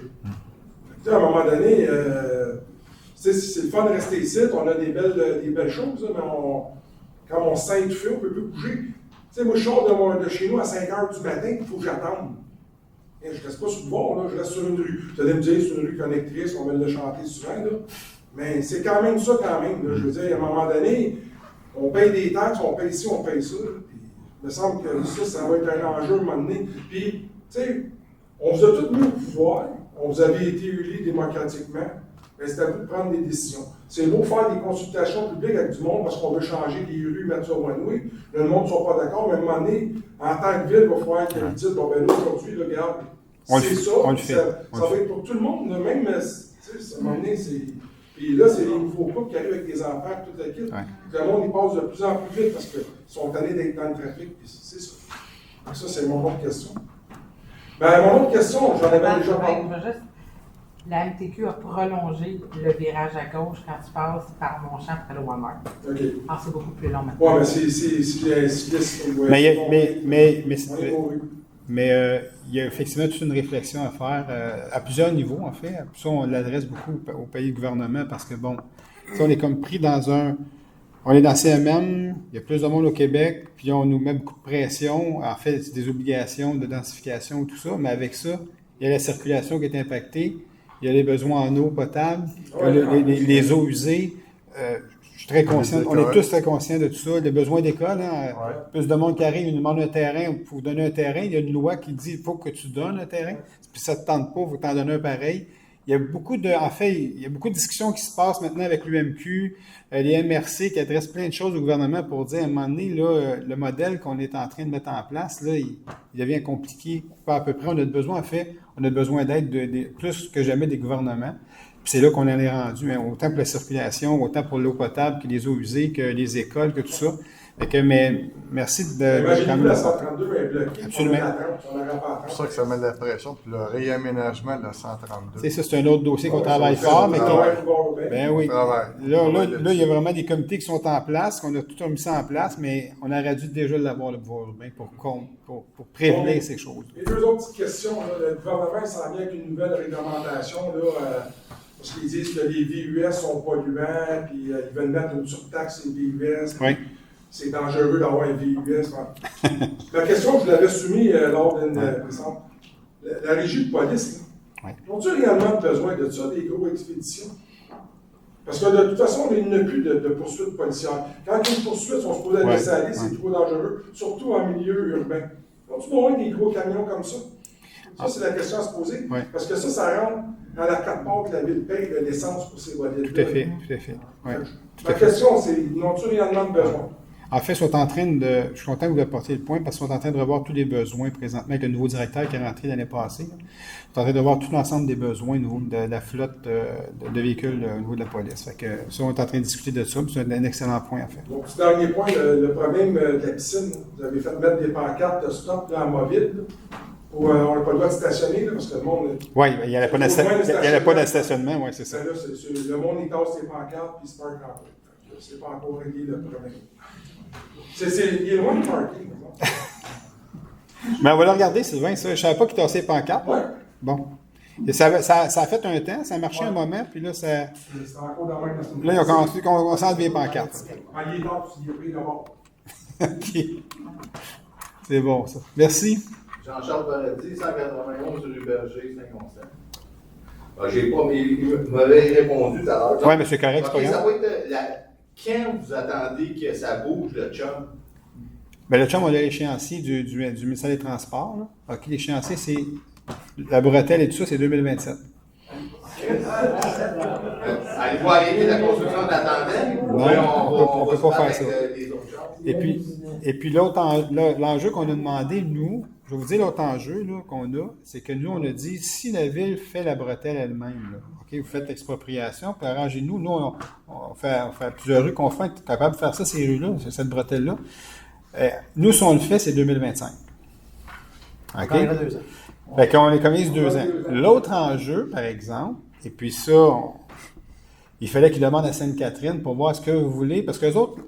que là, à un moment donné, c'est le fun de rester ici, on a des belles choses, là, mais quand on se sent étouffé, on ne peut plus bouger. Tu sais, moi, je sors de chez nous à 5 h du matin, il faut que j'attende. Et je ne reste pas sur le bord, là, je reste sur une rue. Vous allez me dire, c'est une rue connectrice, on va le chanter souvent, là. Mais c'est quand même ça, quand même. Là. Je veux dire, à un moment donné, on paye des taxes, on paye ci, on paye ça. Puis, il me semble que ça va être un enjeu à un moment donné. Puis, tu sais, on vous a tous mis au pouvoir, on vous avait été élus démocratiquement, mais c'est à vous de prendre des décisions. C'est beau faire des consultations publiques avec du monde parce qu'on veut changer les rues, mettre ça au Wanoué. Le monde ne sont pas d'accord, mais à un moment donné, en tant que ville, il va falloir qu'ils disent, bon ben là, aujourd'hui, regarde, c'est ça, ça va être pour tout le monde, là, même, tu sais, à un moment donné, c'est... Puis là, c'est les nouveaux couples qui arrivent avec des enfants, toute la kit. Le monde, il passe de plus en plus vite parce qu'ils sont tannés d'être dans le trafic, puis c'est ça. Donc ça, c'est mon autre question. Ben, mon autre question, j'en avais déjà parlé. La MTQ a prolongé le virage à gauche quand tu passes par Montchamp près le Walmart. OK. Ah, c'est beaucoup plus long maintenant. Oui, mais c'est Mais Mais il y a effectivement toute une réflexion à faire à plusieurs niveaux, en fait. Ça, on l'adresse beaucoup au pays de gouvernement parce que, bon, on est comme pris dans un... On est dans CMM, il y a plus de monde au Québec, puis on nous met beaucoup de pression. En fait, c'est des obligations de densification, tout ça, mais avec ça, il y a la circulation qui est impactée, il y a les besoins en eau potable, les eaux usées. Je suis très conscient, on est tous très conscients de tout ça. Les besoins d'école, plus de monde qui arrive, il nous demande un terrain, pour donner un terrain, il y a une loi qui dit il faut que tu donnes un terrain, puis ça ne te tente pas, il faut que tu en donnes un pareil. Il y a beaucoup de discussions qui se passent maintenant avec l'UMQ, les MRC qui adressent plein de choses au gouvernement pour dire à un moment donné, là, le modèle qu'on est en train de mettre en place, là, il devient compliqué. Pas à peu près, on a besoin d'aide plus que jamais des gouvernements. Puis c'est là qu'on en est rendu, hein, autant pour la circulation, autant pour l'eau potable que les eaux usées, que les écoles, que tout ça. Mais merci de... Imaginez-vous la 132 est bloquée. Absolument. C'est pour ça que ça met de la pression, puis le réaménagement de la 132. C'est ça, c'est un autre dossier qu'on travaille fort. Ben oui. Là, il y a vraiment des comités qui sont en place, qu'on a tout mis ça en place, mais on aurait dû déjà l'avoir, le pouvoir urbain, pour prévenir ces choses. Et deux autres petites questions. Là. Le gouvernement s'en vient avec une nouvelle réglementation, là, parce qu'ils disent que les VUS sont polluants, puis ils veulent mettre une surtaxe sur les VUS. Oui. C'est dangereux d'avoir un VUS. La question, je l'avais soumise lors d'une présente. La régie de police, ont-ils réellement besoin de ça, des gros expéditions? Parce que de toute façon, il n'y a plus de poursuites policières. Quand il y a une poursuite, on se pose à laisser aller, c'est trop dangereux, surtout en milieu urbain. Ont-ils besoin des gros camions comme ça? Ça, c'est la question à se poser. Parce que ça rentre dans la carte-part que la ville paye de l'essence pour ces volets-là. Tout à fait. Ma question, c'est, n'ont-ils réellement besoin? En fait, je suis content que vous apportiez le point parce qu'ils sont en train de revoir tous les besoins présentement avec le nouveau directeur qui est rentré l'année passée. Ils sont en train de revoir tout l'ensemble des besoins au niveau de la flotte de véhicules au niveau de la police. Fait que ça, on est en train de discuter de ça, c'est un excellent point à faire. Donc, ce dernier point, le problème de la piscine, vous avez fait mettre des pancartes de stop là, en mobile. On n'a pas le droit de stationner, là, parce que le monde... Oui, il n'y avait pas de stationnement, oui, c'est ça. Là, le monde, il tasse ses pancartes, puis il se parque en route. C'est pas encore réglé le problème. Il est loin de parking. Mais on va le regarder, Sylvain, ça. Je ne savais pas qu'il tassait les pancartes. Oui. Bon. Et ça a fait un temps, ça a marché un moment, puis là, ça... C'est encore dans le même... Là, ils ont commencé à s'enlever les pancartes. Il est là, il est pris d'abord. OK. C'est bon, ça. Merci. Jean-Charles Paradis, 191 rue Berger, Saint-Constant. Il m'avait répondu tout à l'heure. Oui, mais c'est correct, c'est pas grave. Ça va être quand vous attendez que ça bouge, le chum? Bien, le chum, on a l'échéancier du ministère des Transports. Là. OK, l'échéancier, c'est la bretelle et tout ça, c'est 2027. Allez-vous arrêter la construction de la tandem? Non, on ne peut pas faire ça. Et puis l'enjeu qu'on a demandé, nous, je vais vous dire l'autre enjeu qu'on a, c'est que nous, on a dit, si la ville fait la bretelle elle-même, là, OK, vous faites l'expropriation, puis arrangez-nous, nous, on fait plusieurs rues qu'on fait, capable de faire ça, ces rues-là, cette bretelle-là. Nous, si on le fait, c'est 2025. OK? On a 2 ans. Fait qu'on économise 2 ans. L'autre enjeu, par exemple, et puis ça, il fallait qu'ils demandent à Sainte-Catherine pour voir ce que vous voulez, parce que les autres,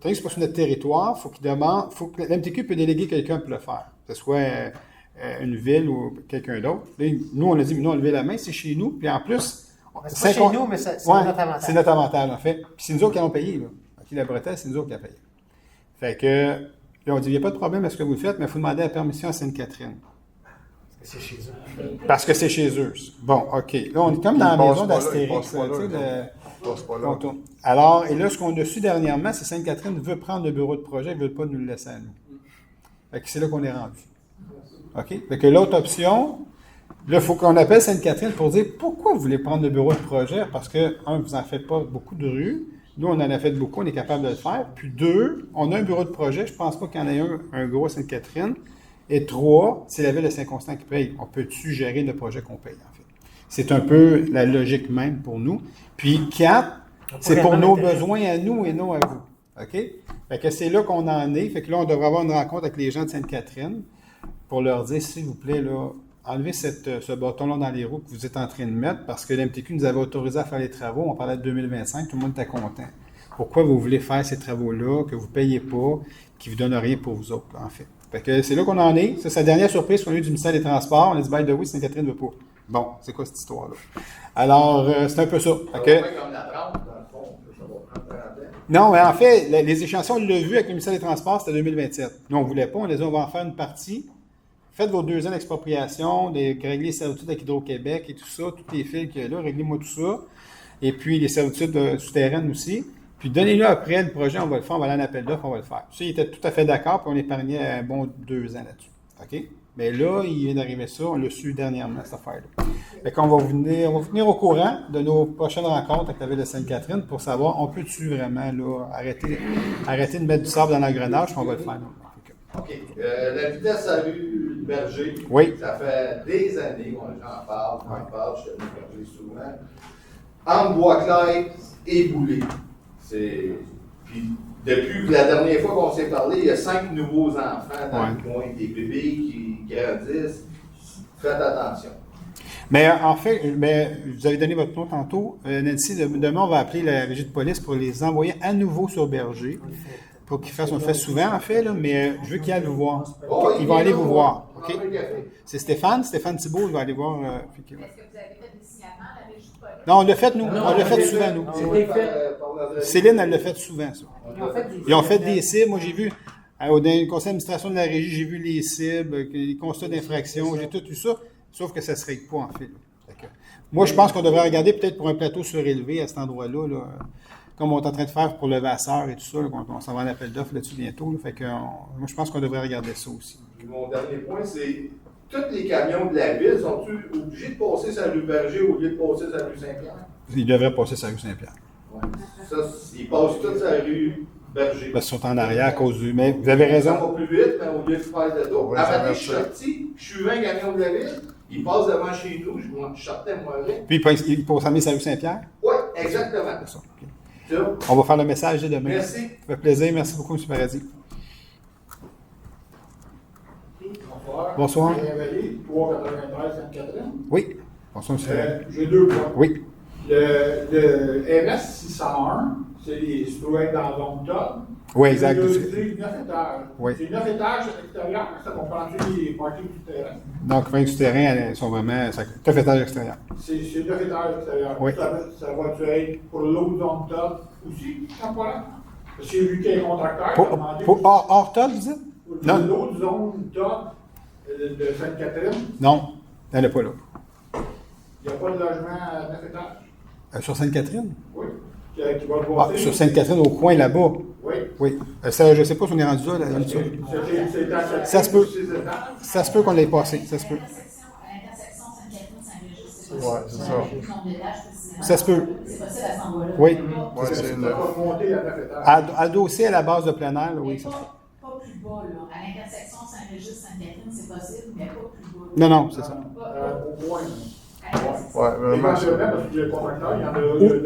c'est pas sur notre territoire, faut que l'MTQ peut déléguer quelqu'un pour le faire, que ce soit une ville ou quelqu'un d'autre. Nous, on a dit, mais nous, on levait la main, c'est chez nous, puis en plus... C'est pas chez nous, mais c'est notre avantage. C'est notre avantage, en fait. Puis c'est nous autres qui avons payé, là. Okay, la bretelle, c'est nous autres qui avons payé. Fait que, là, on dit, il n'y a pas de problème à ce que vous faites, mais il faut demander la permission à Sainte-Catherine. C'est chez eux. Parce que c'est chez eux. Bon, OK. Là, on est comme dans la maison d'Astérix. Alors, et là, ce qu'on a su dernièrement, c'est que Sainte-Catherine veut prendre le bureau de projet, elle ne veut pas nous le laisser à nous. Fait que c'est là qu'on est rendu. OK? Fait que l'autre option, là, il faut qu'on appelle Sainte-Catherine pour dire pourquoi vous voulez prendre le bureau de projet, parce que, vous n'en faites pas beaucoup de rues. Nous, on en a fait beaucoup, on est capable de le faire. Puis 2, on a un bureau de projet, je ne pense pas qu'il y en ait un gros à Sainte-Catherine. Et 3, c'est la ville de Saint-Constant qui paye. On peut-tu gérer le projet qu'on paye, en fait? C'est un peu la logique même pour nous. Puis 4, c'est pour nos besoins à nous et non à vous. OK? Fait que c'est là qu'on en est. Fait que là, on devrait avoir une rencontre avec les gens de Sainte-Catherine pour leur dire, s'il vous plaît, là, enlevez ce bâton-là dans les roues que vous êtes en train de mettre parce que l'MTQ nous avait autorisé à faire les travaux. On parlait de 2025, tout le monde était content. Pourquoi vous voulez faire ces travaux-là, que vous ne payez pas, qui ne vous donnent rien pour vous autres, en fait? Fait que c'est là qu'on en est. C'est sa dernière surprise qu'on a eu du ministère des Transports. On a dit, by the way, Sainte-Catherine ne veut pas. Bon, c'est quoi cette histoire-là? Alors, c'est un peu ça. Comme la trempe, dans le fond, ça va prendre 30 ans. Non, mais en fait, les échéanciers, on l'a vu avec le ministère des Transports, c'était 2027. Nous, on ne voulait pas. On a dit, on va en faire une partie. Faites vos 2 ans d'expropriation, régler les servitudes avec Hydro-Québec et tout ça, tous les fils qu'il y a là, réglez-moi tout ça. Et puis, les servitudes souterraines aussi. Puis, donnez-le après le projet, on va le faire, on va aller en appel d'offres, on va le faire. Ça, il était tout à fait d'accord, puis on épargnait un bon 2 ans là-dessus. OK? Mais là, il vient d'arriver ça, on l'a su dernièrement, cette affaire-là. Fait qu'on va vous tenir au courant de nos prochaines rencontres avec la ville de Sainte-Catherine pour savoir, on peut-tu vraiment là, arrêter de mettre du sable dans l'engrenage, puis on va le faire. OK. La vitesse à rue Berger, oui. Ça fait des années qu'on j'en parle, je te dis Berger souvent. Entre Bois-Clair et Boulay. Puis depuis la dernière fois qu'on s'est parlé, il y a 5 nouveaux enfants dans le coin, des bébés qui grandissent. Faites attention. Mais en fait, vous avez donné votre nom tantôt. Nancy, demain, on va appeler la régie de police pour les envoyer à nouveau sur Berger. Pour qu'ils fassent, on le fait souvent en fait, là, mais je veux qu'ils aillent vous voir. Ils vont aller vous voir. Okay? C'est Stéphane Thibault, il va aller voir. Est-ce que vous avez fait des signalements à la régie de police? Non, on l'a fait, nous. On l'a fait souvent, nous. Céline, elle l'a fait souvent, ça. Ils ont fait des cibles. Moi, j'ai vu, au conseil d'administration de la régie, j'ai vu les cibles, les constats d'infraction, j'ai tout eu ça, sauf que ça ne se règle pas, en fait. Moi, je pense qu'on devrait regarder peut-être pour un plateau surélevé à cet endroit-là, là, comme on est en train de faire pour le Vasseur et tout ça, là, on s'en va à l'appel d'offres là-dessus bientôt. Là, fait que, moi, je pense qu'on devrait regarder ça aussi. Mon dernier point, c'est tous les camions de la ville sont-ils obligés de passer sur la rue Berger au lieu de passer sur la rue Saint-Pierre? Ils devraient passer sur la rue Saint-Pierre. Oui. Ça, ils passent tous sur la rue Berger. Parce qu'ils sont en arrière à cause du. Mais vous avez raison. Ça va plus vite, mais au lieu de faire le tour. Avant que je suis sorti, je suis un camion de la ville, il passe devant chez nous, je sortais moi avec. Puis il passe sur la rue Saint-Pierre? Oui, exactement. C'est ça. Okay. On va faire le message dès demain. Merci. Ça fait plaisir. Merci beaucoup, M. Paradis. Bonsoir. Bonsoir. 393 Sainte-Catherine. Oui. Bonsoir, M. J'ai 2 points. Oui. Le MS 601, c'est trouvé dans la zone top. Oui, exact. C'est 9 étages. Oui. C'est 9 étages à l'extérieur, mais ça comprend-tu les parkings du terrain? Donc, les du terrain, elles sont vraiment 9 étages à l'extérieur. C'est 9 étages à l'extérieur. Oui. Ça va-tu être pour l'autre zone top aussi, temporairement? Parce que j'ai vu qu'il y a un contracteur qui a demandé. Hors top, vous dites? Non. L'autre zone top de Sainte-Catherine? Non, elle n'est pas là. Il n'y a pas de logement à 9 étages? Sur Sainte-Catherine? Oui. Qui va le voir. Sur Sainte-Catherine, au coin là-bas? Oui. Oui. Ça, je ne sais pas si on est rendu là. Ça se peut. Ça se peut qu'on l'ait passé. Ça se peut. Oui, c'est ça. Ça se peut. C'est possible à cet endroit-là. Oui. C'est monter à 9 étages. Adossé à la base de plein air, oui, ça se peut. Pas plus bas, là. À l'intersection Saint-Régis-Sainte-Catherine, c'est possible, mais pas plus bas. Non, non, c'est ça. Au moins. Oui, vraiment. Parce que le contracteur, il y en a.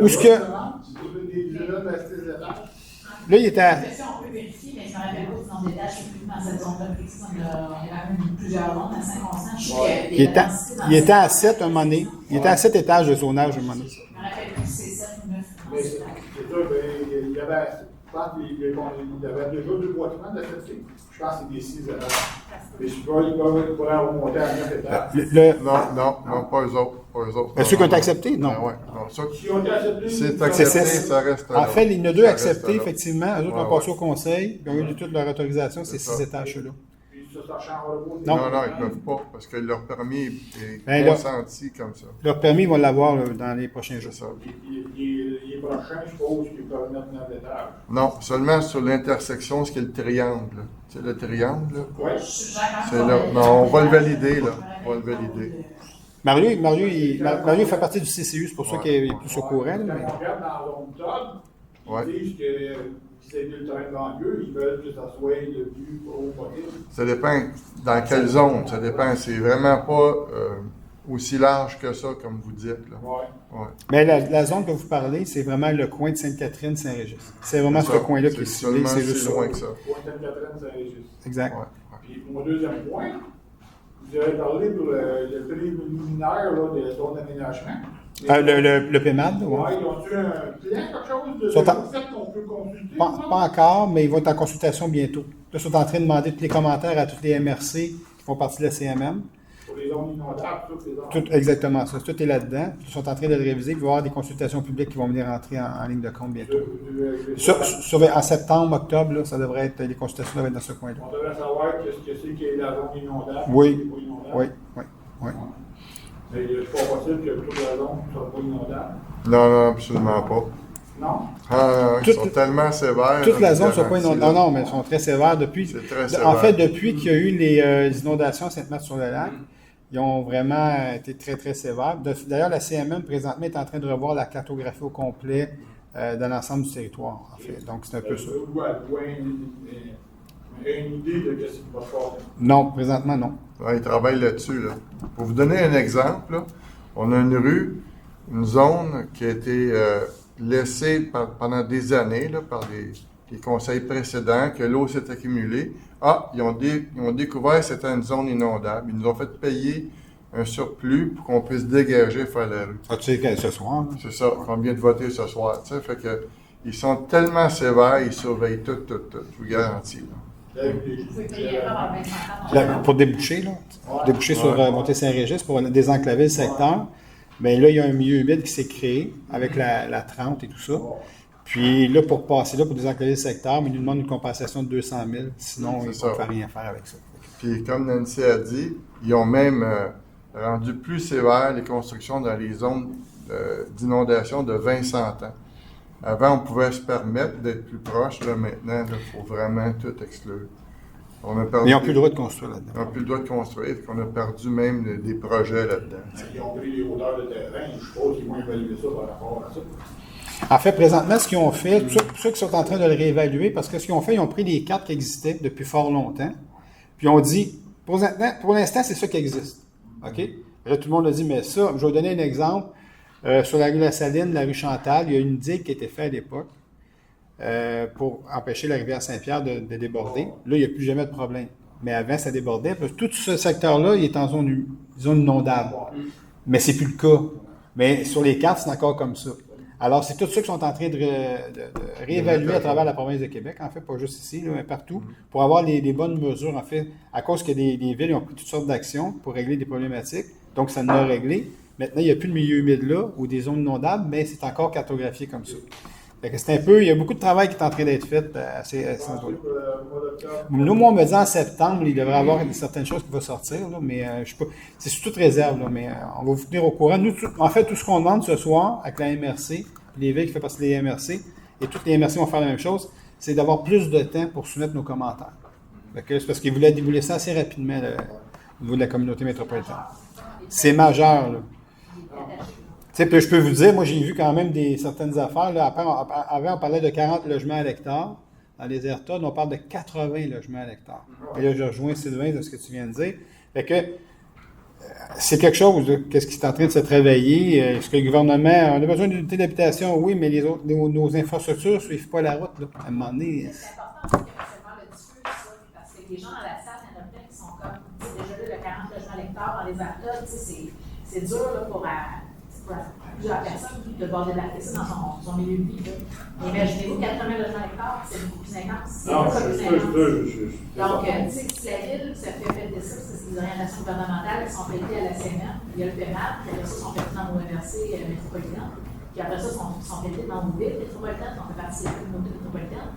Où est-ce que. Là, il était à. On peut vérifier, mais je me rappelle pas du nombre d'étages, je ne sais plus dans cette zone-là. On a quand même plusieurs zones à Saint-Constant. Il était à 7 un moment donné. Il était à 7 étages de zonage un moment donné. Je me rappelle plus si c'est 7 ou 9. Mais c'est sûr, il y avait. Je pense qu'il y avait déjà 2 bâtiments de la fête. Je pense que c'est des 6 étages. Mais je crois qu'il pourrait remonter à 9 étages. Non, pas eux autres. Ceux qui ont été acceptés? Non. Ouais. Non, ça, qui ont été acceptés? C'est accepté, ça reste là. En fait, il y en a 2 acceptés, effectivement. Eux autres ont passé au conseil. Ils ont eu toute leur autorisation. C'est 6 étages, ceux-là. Non, ils ne peuvent pas, parce que leur permis est consenti comme ça. Leur permis, ils vont l'avoir dans les prochains jours. Les prochains, je suppose qu'ils peuvent mettre 9 étages. Non, seulement sur l'intersection, ce qui est le triangle. Tu sais, le triangle, là? Oui. C'est là. Non, on va le valider, là. On va le valider. Mario fait partie du CCU, c'est pour ça qu'il est plus au courant. Quand on regarde dans l'onde top, ils disent que c'est le terrain de banlieue, ils veulent que ça soit le plus haut possible. Ça dépend dans quelle zone, ça dépend. C'est vraiment pas aussi large que ça, comme vous dites. Là. Ouais. Mais la zone que vous parlez, c'est vraiment le coin de Sainte-Catherine-Saint-Régis. C'est vraiment ce coin-là qui est ciblé, c'est juste loin que ça. Coin de Sainte-Catherine-Saint-Régis. Exact. Puis mon deuxième point, vous avez parlé pour le préliminaire de zone d'aménagement. Le PEMAD, oui. Ils ont-tu un plan, quelque chose de fait qu'on peut consulter? Pas encore, mais ils vont être en consultation bientôt. Là, ils sont en train de demander tous les commentaires à toutes les MRC qui font partie de la CMM. Pour les zones inondables, toutes les zones. Tout, exactement ça. Tout est là-dedans. Ils sont en train de le réviser. Il va y avoir des consultations publiques qui vont venir entrer en ligne de compte bientôt. En septembre, octobre, là, ça devrait être, les consultations devraient être dans ce coin-là. On devrait savoir qu'est-ce que c'est qui est la zone inondable. Oui. Oui. Oui. Mais il n'est pas possible que toute la zone ne soit pas inondable. Non, absolument pas. Non? Ils sont tellement sévères. Toute la zone ne soit pas inondable. Non, mais ils sont très sévères depuis. C'est très sévère. En fait, depuis qu'il y a eu les inondations à Sainte-Marthe-sur-le-Lac, ils ont vraiment été très, très sévères. D'ailleurs, la CMM, présentement, est en train de revoir la cartographie au complet dans l'ensemble du territoire, en fait. Donc, c'est un peu ça. Vous avez une idée de ce qui va se passer? Non, présentement, non. Ouais, ils travaillent là-dessus. Là. Pour vous donner un exemple, là, on a une rue, une zone qui a été laissée pendant des années là, par les conseils précédents, que l'eau s'est accumulée. Ils ont découvert que c'était une zone inondable. Ils nous ont fait payer un surplus pour qu'on puisse dégager et faire la rue. Tu sais ce soir? C'est ça, qu'on vient de voter ce soir. Tu sais, fait que, ils sont tellement sévères, ils surveillent tout, je vous garantis. Pour déboucher, là. Déboucher sur Montée Saint-Régis, pour désenclaver le secteur. Bien là, il y a un milieu humide qui s'est créé avec la trente et tout ça. Puis là, pour passer là, pour désenclaver le secteur, mais ils nous demandent une compensation de 200 000. Sinon, ils ne peuvent rien faire avec ça. Puis comme Nancy a dit, ils ont même rendu plus sévères les constructions dans les zones d'inondation de 20-100 ans. Avant, on pouvait se permettre d'être plus proche. Là, maintenant, il faut vraiment tout exclure. Ils n'ont plus le droit de construire là-dedans. Ils n'ont plus le droit de construire, on a perdu même des projets là-dedans. Ils ont pris les hauteurs de terrain, je suppose qu'ils vont évaluer ça par rapport à ça. En fait, présentement, ce qu'ils ont fait, ceux qui sont en train de le réévaluer, parce que ce qu'ils ont fait, ils ont pris les cartes qui existaient depuis fort longtemps, puis ils ont dit, pour l'instant, c'est ça qui existe. OK? Et là, tout le monde a dit, mais ça, je vais vous donner un exemple. Sur la rue La Saline, la rue Chantal, il y a une digue qui a été faite à l'époque pour empêcher la rivière Saint-Pierre de déborder. Là, il n'y a plus jamais de problème. Mais avant, ça débordait. Parce que tout ce secteur-là, il est en zone inondable. Mais c'est plus le cas. Mais sur les cartes, c'est encore comme ça. Alors, c'est tout ça qui sont en train de réévaluer à travers la province de Québec, en fait, pas juste ici, là, mais partout, pour avoir les bonnes mesures, en fait, à cause que des villes ont pris toutes sortes d'actions pour régler des problématiques. Donc, ça l'a réglé. Maintenant, il n'y a plus de milieu humide là, ou des zones inondables, mais c'est encore cartographié comme ça. Fait que c'est un peu, il y a beaucoup de travail qui est en train d'être fait à ces endroits-là. Nous, moi, on me dit en septembre, il devrait y avoir certaines choses qui vont sortir, là, mais je sais pas, c'est sous toute réserve, là, mais on va vous tenir au courant. Nous, en fait, tout ce qu'on demande ce soir avec la MRC, les villes qui font partie des MRC, et toutes les MRC vont faire la même chose, c'est d'avoir plus de temps pour soumettre nos commentaires. C'est parce qu'ils voulaient ça assez rapidement au niveau de la communauté métropolitaine. C'est majeur, là. Puis je peux vous dire, moi j'ai vu quand même certaines affaires. Là. Avant, on parlait de 40 logements à l'hectare. Dans les airtodes, on parle de 80 logements à l'hectare. Et là, je rejoins Sylvain de ce que tu viens de dire. Fait que c'est quelque chose, qu'est-ce qui est en train de se travailler. Est-ce que le gouvernement, on a besoin d'une unité d'habitation? Oui, mais nos infrastructures ne suivent pas la route. Là. À un moment donné. C'est important que le diffuse ça, parce que les gens dans la salle, il y en a plein qui sont comme, déjà là, le 40 logements à l'hectare dans les airtodes, c'est dur là, pour plusieurs personnes de voir débarquer ça dans son milieu de vie. Mais imaginez-vous 80 logements à l'hectare, c'est beaucoup plus intense. Donc, si la ville se fait fêter ça, c'est des orientations gouvernementales qui sont fêtées à la CNM, il y a le PEMAP, puis après ça, sont fêtées dans nos MRC métropolitaines, puis après ça, sont fêtées dans nos villes métropolitaines, on fait partie de la communauté métropolitaine.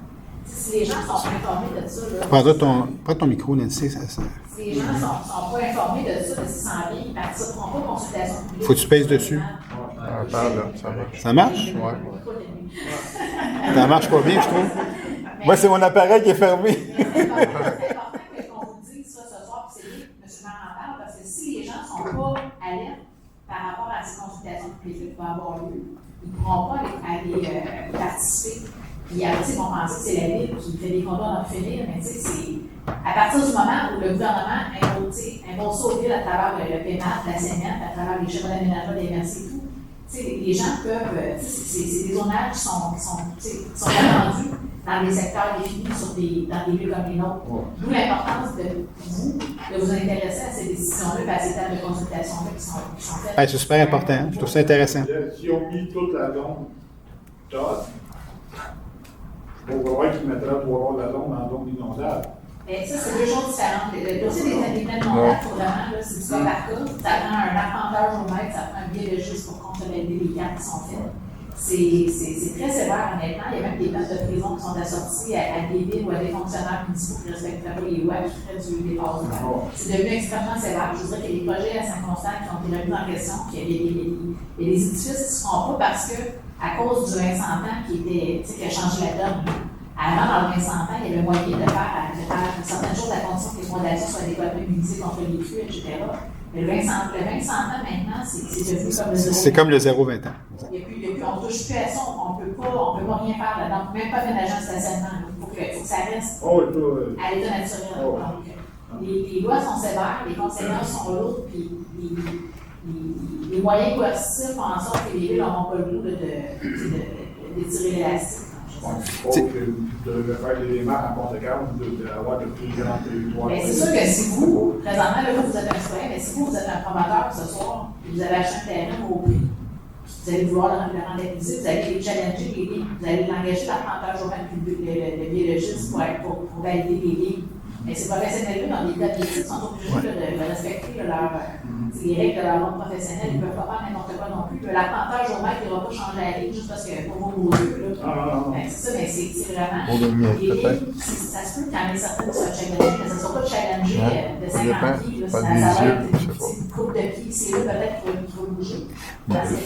Si les gens sont informés de ça, Prends ton micro, Nancy. Si les gens ne sont pas informés de ça, de ce qui s'en vient, ils ne participeront pas aux consultations publiques. Faut que tu pèses dessus. Ça marche? Oui. Ça marche pas bien, je trouve. Moi, c'est mon appareil qui est fermé. C'est important qu'on vous dise ça ce soir, puis c'est lui, M. le maire en parle, parce que si les gens ne sont pas alertes par rapport à ces consultations publiques qui vont avoir lieu, ils ne pourront pas aller participer. Puis après, ils vont penser que c'est la ville qui fait des combats à finir, mais tu sais, c'est à partir du moment où le gouvernement impose ça aux villes à travers le PEMAP, la CNM, à travers les schémas d'aménagement des MRC et tout, tu sais, les gens peuvent, c'est des zonages qui sont attendus dans des secteurs définis dans des lieux comme les nôtres. D'où l'importance de vous intéresser à ces décisions-là et à ces tables de consultation-là qui sont faites. C'est super important, je trouve ça intéressant. Si on met toute la zone TOD, on va voir qu'ils mettraient 3 quarts de la zone dans la zone inondable. Mais ça, c'est deux choses différentes. Le dossier des plans de montagne, il faut vraiment, là, c'est du cas par cas. Ça prend un arpenteur au mètre, ça prend un biologiste pour consolider les cartes qui sont faites. C'est très sévère, honnêtement. Il y a même des peines de prison qui sont assorties à des villes ou à des fonctionnaires municipaux qui ne respecteraient pas les lois qui feraient du dépassement. C'est devenu extrêmement sévère. Je voudrais qu'il y ait des projets à Saint-Constant qui ont été remis en question, qu'il y a des édifices qui ne se font pas parce que, à cause du 20 ans qui a changé la donne. Avant, dans le 20 ans, il y avait moyen de faire certaines choses à condition que les fondations soient adéquatement immunisées contre les fûts, etc. Mais le 20 ans maintenant, c'est devenu comme le 0. C'est comme le 0-20 ans. On ne touche plus à ça, on ne peut pas rien faire là-dedans, même pas ménager un stationnement. Il faut que ça reste à l'état naturel. Donc, les lois sont sévères, les conséquences sont lourdes, puis les moyens coercitifs font en sorte que les villes n'auront pas le goût de tirer l'élastique. De faire des démarches en conséquence, d'avoir de plus grands territoires. Mais c'est sûr que si vous, présentement, là, vous êtes un citoyen, mais si vous êtes un promoteur ce soir, et vous avez acheté un terrain au prix, vous allez vouloir le rentabiliser, vous allez les challenger les lignes, vous allez l'engager l'arpenteur au même le biologiste pour valider les lignes. Mais ces professionnels-là, dans les cas d'éthique, sont obligés de respecter les règles de leur ordre professionnel. Ils ne peuvent pas faire n'importe quoi non plus. L'arpenteur au mètre, il ne va pas changer la ligne juste parce que pour vos yeux. C'est ça, mais c'est vraiment. Les lignes, ça se peut qu'il y en ait certaines qui soient challengées, mais ça ne sera pas challengé de 50 pieds. Ça va être une coupe de pieds. C'est là peut-être qu'il faut bouger. Parce que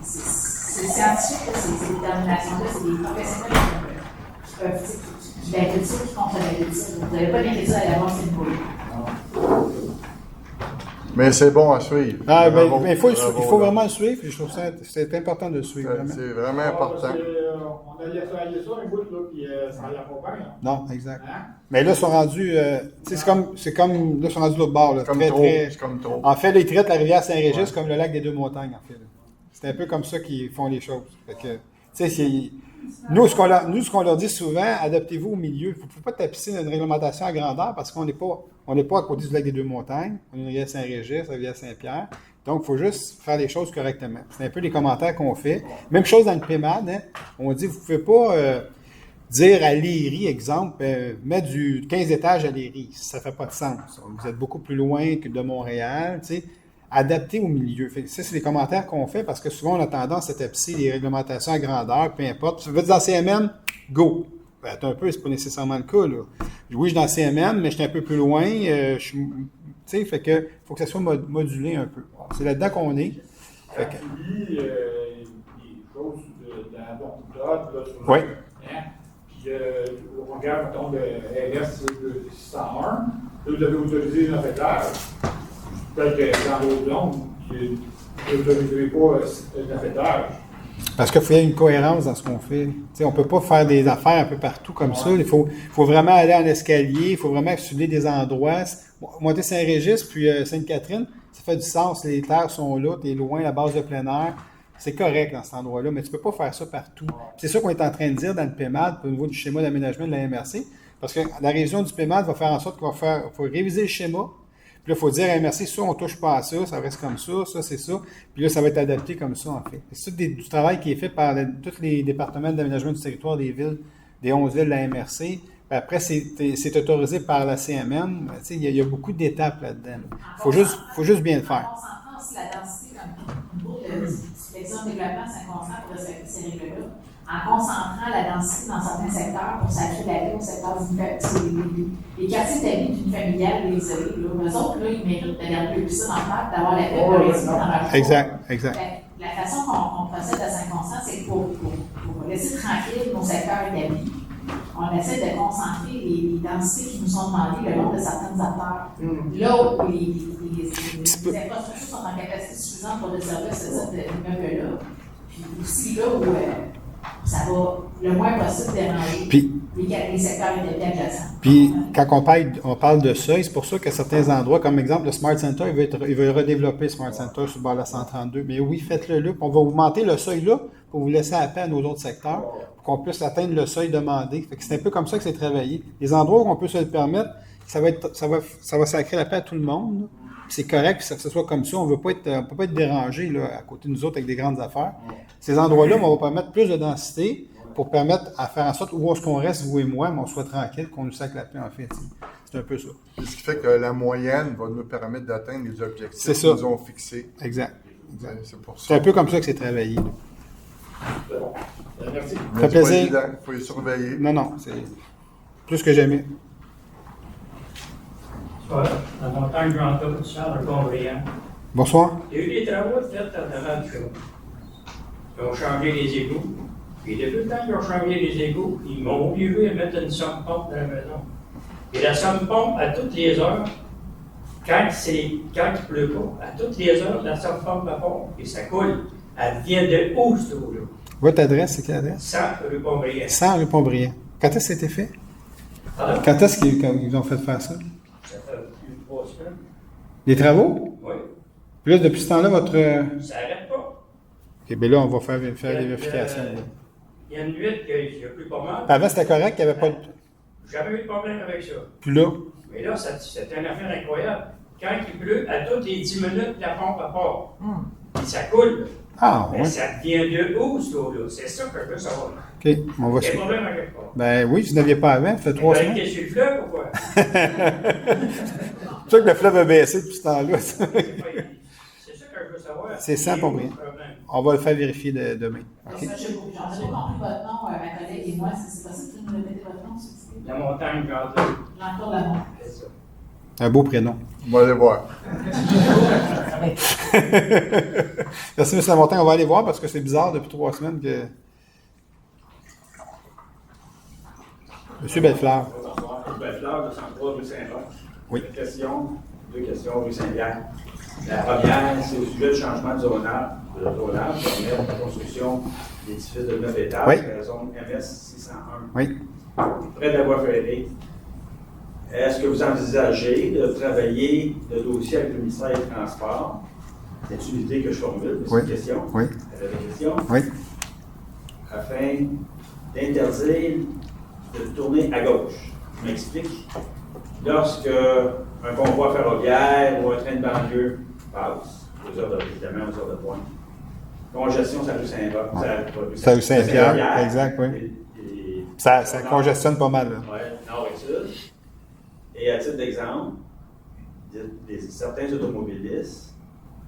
c'est scientifique, ces déterminations-là, c'est des professionnels qui peuvent. L'agriculture qui contre l'agriculture. Vous n'avez pas l'agriculture à l'avance, c'est une boule. Mais c'est bon à suivre. Mais il faut vraiment le suivre. Je trouve que c'est important de le suivre. C'est vraiment important. On a essayé ça un bout, là, puis ça l'accompagne. Non, exact. Hein? Mais là, ils sont rendus. C'est comme. Là, ils sont rendus de l'autre bord. Là, c'est comme trop. En fait, ils traitent la rivière Saint-Régis comme le lac des Deux-Montagnes, en fait. C'est un peu comme ça qu'ils font les choses. Fait que, nous, ce qu'on leur dit souvent, adaptez-vous au milieu. Il ne faut pas tapisser une réglementation à grandeur parce qu'on n'est pas à côté du lac des Deux-Montagnes. On est une rivière Saint-Régis, une rivière Saint-Pierre. Donc, il faut juste faire les choses correctement. C'est un peu les commentaires qu'on fait. Même chose dans le PMAD. Hein. On dit, vous ne pouvez pas dire à Léry, exemple, mettre du 15 étages à Léry. Ça ne fait pas de sens. Vous êtes beaucoup plus loin que de Montréal, tu sais. Adapté au milieu. Ça, c'est les commentaires qu'on fait parce que souvent, on a tendance à tapisser les réglementations à grandeur, peu importe. Tu veux dire dans CMM, go. Attends un peu, c'est pas nécessairement le cas, là. Oui, je suis dans CMM, mais je suis un peu plus loin. Tu sais, fait que faut que ça soit modulé un peu. C'est là-dedans qu'on est. Fait que... des choses dans ton code, oui. Puis, on regarde, mettons, le RS 601. Là, vous avez autorisé un affecteur. Peut-être que dans l'autre zone, vous n'autoriserez pas l'affecteur. Parce qu'il faut y avoir une cohérence dans ce qu'on fait. T'sais, on ne peut pas faire des affaires un peu partout comme ça. Il faut vraiment aller en escalier, il faut vraiment cibler des endroits. Monter Saint-Régis puis Sainte-Catherine, ça fait du sens. Les terres sont là, tu es loin, la base de plein air. C'est correct dans cet endroit-là, mais tu ne peux pas faire ça partout. C'est ça qu'on est en train de dire dans le PMAD au niveau du schéma d'aménagement de la MRC. Parce que la révision du PMAD va faire en sorte qu'il faut réviser le schéma. Puis là, il faut dire à MRC, ça, on ne touche pas à ça, ça reste comme ça, c'est ça. Puis là, ça va être adapté comme ça, en fait. C'est tout du travail qui est fait par tous les départements d'aménagement du territoire des villes, des 11 villes de la MRC. Puis après, c'est autorisé par la CMM. Il y a beaucoup d'étapes là-dedans. Il faut juste bien le faire. En concentrant aussi la densité, comme au niveau de l'exemple développement Saint-Constant pour respecter ces règles-là, en concentrant la densité dans certains secteurs pour s'accroître la vie au secteur les quartiers établis d'une familiale, les isolés, eux autres, là, ils méritent de garder plus ça dans le parc, d'avoir la paix de résider dans leur jour. Exact. La façon qu'on procède à Saint-Constant, c'est pour laisser tranquille nos secteurs établis. On essaie de concentrer les densités qui nous sont demandées le long de certaines artères. Là où les infrastructures sont en capacité suffisante pour desservir ce type d'immeuble-là. Puis aussi là où ça va le moins possible déranger les secteurs adjacents. Puis, quand on parle de seuil, c'est pour ça qu'à certains endroits, comme exemple, le Smart Center, il va redévelopper le Smart Center sur le bord de la 132. Mais oui, faites-le là. On va augmenter le seuil là pour vous laisser à paix à nos autres secteurs pour qu'on puisse atteindre le seuil demandé. Fait que c'est un peu comme ça que c'est travaillé. Les endroits où on peut se le permettre, ça va sacrer la paix à tout le monde. Là. C'est correct que ça soit comme ça. On ne peut pas être dérangé là, à côté de nous autres avec des grandes affaires. Ces endroits-là, on va permettre plus de densité. pour permettre à faire en sorte où est-ce qu'on reste, vous et moi, mais on soit tranquille, qu'on nous sac la paix, en fait. C'est un peu ça. Ce qui fait que la moyenne va nous permettre d'atteindre les objectifs qu'ils nous ont fixés. Exact. C'est pour ça. C'est un peu comme ça que c'est travaillé. C'est bon. Merci. Ça fait plaisir. Il faut les surveiller. Non, c'est plus que jamais. Dans mon temps, grand homme, Charles Combriand. Bonsoir. Il y a eu des travaux faits avant du show. Ils ont changé les égouts. Puis depuis le temps qu'ils ont changé les égouts, ils m'ont obligé à mettre une somme pompe dans la maison. Et la somme pompe, à toutes les heures, quand il ne pleut pas, à toutes les heures, la somme pompe va pompe et ça coule. Elle vient de où, cette eau-là? Votre adresse, c'est quelle adresse? 100 rue Pontbriand. 100 rue Pontbriand. Quand est-ce que ça a été fait? Pardon? Quand est-ce qu'ils ont fait faire ça? Ça fait plus de 3 semaines. Les travaux? Oui. Puis là, depuis ce temps-là, votre... Ça n'arrête pas. OK, bien là, on va faire des vérifications. Il y a une nuit qu'il n'y a plus pas mal. Avant, c'était correct, il n'y avait pas de... Jamais eu de problème avec ça. Puis là? Mais là, c'est une affaire incroyable. Quand il pleut, à toutes les 10 minutes, la pompe part. Puis ça coule. Ah, Mais oui. ça vient de où, ce eau-là? C'est ça que je veux savoir. OK, on va Il y a se... un problème avec ça. Ben oui, vous n'aviez pas avant, ça fait 3 semaines. Qu'est-ce que le fleuve ou quoi? C'est sûr que le fleuve a baissé depuis ce temps-là. C'est ça que je veux savoir. C'est 100 pour rien. On va le faire vérifier demain. OK. J'en avais compris votre nom, ma collègue et moi. C'est possible que vous nous mettez votre nom, s'il vous plaît? La montagne, Jean-Claude. Jean-Claude Lamont. C'est ça. Un beau prénom. On va aller voir. Merci, M. Lamontagne. On va aller voir parce que c'est bizarre depuis 3 semaines que... M. Bellefleur. Bonsoir. Bellefleur, 203 rue Saint-Roch. Oui. Deux questions rue Saint-Pierre. La première, c'est au sujet du changement de zonage. De zonage, permet la construction d'édifices de 9 étages, Oui. la zone MS 601. Oui. Près de la voie ferrée. Est-ce que vous envisagez de travailler le dossier avec le ministère des Transports? C'est une idée que je formule, mais c'est une question. Oui. Avez des questions? Oui. Afin d'interdire de tourner à gauche. Je m'explique. Lorsque un convoi ferroviaire ou un train de banlieue passe, évidemment aux heures de pointe, congestion, ça rue Saint-Roch. Ça rue Saint-Pierre, exact, oui. Ça congestionne pas mal. Oui, nord et sud. Et à titre d'exemple, certains automobilistes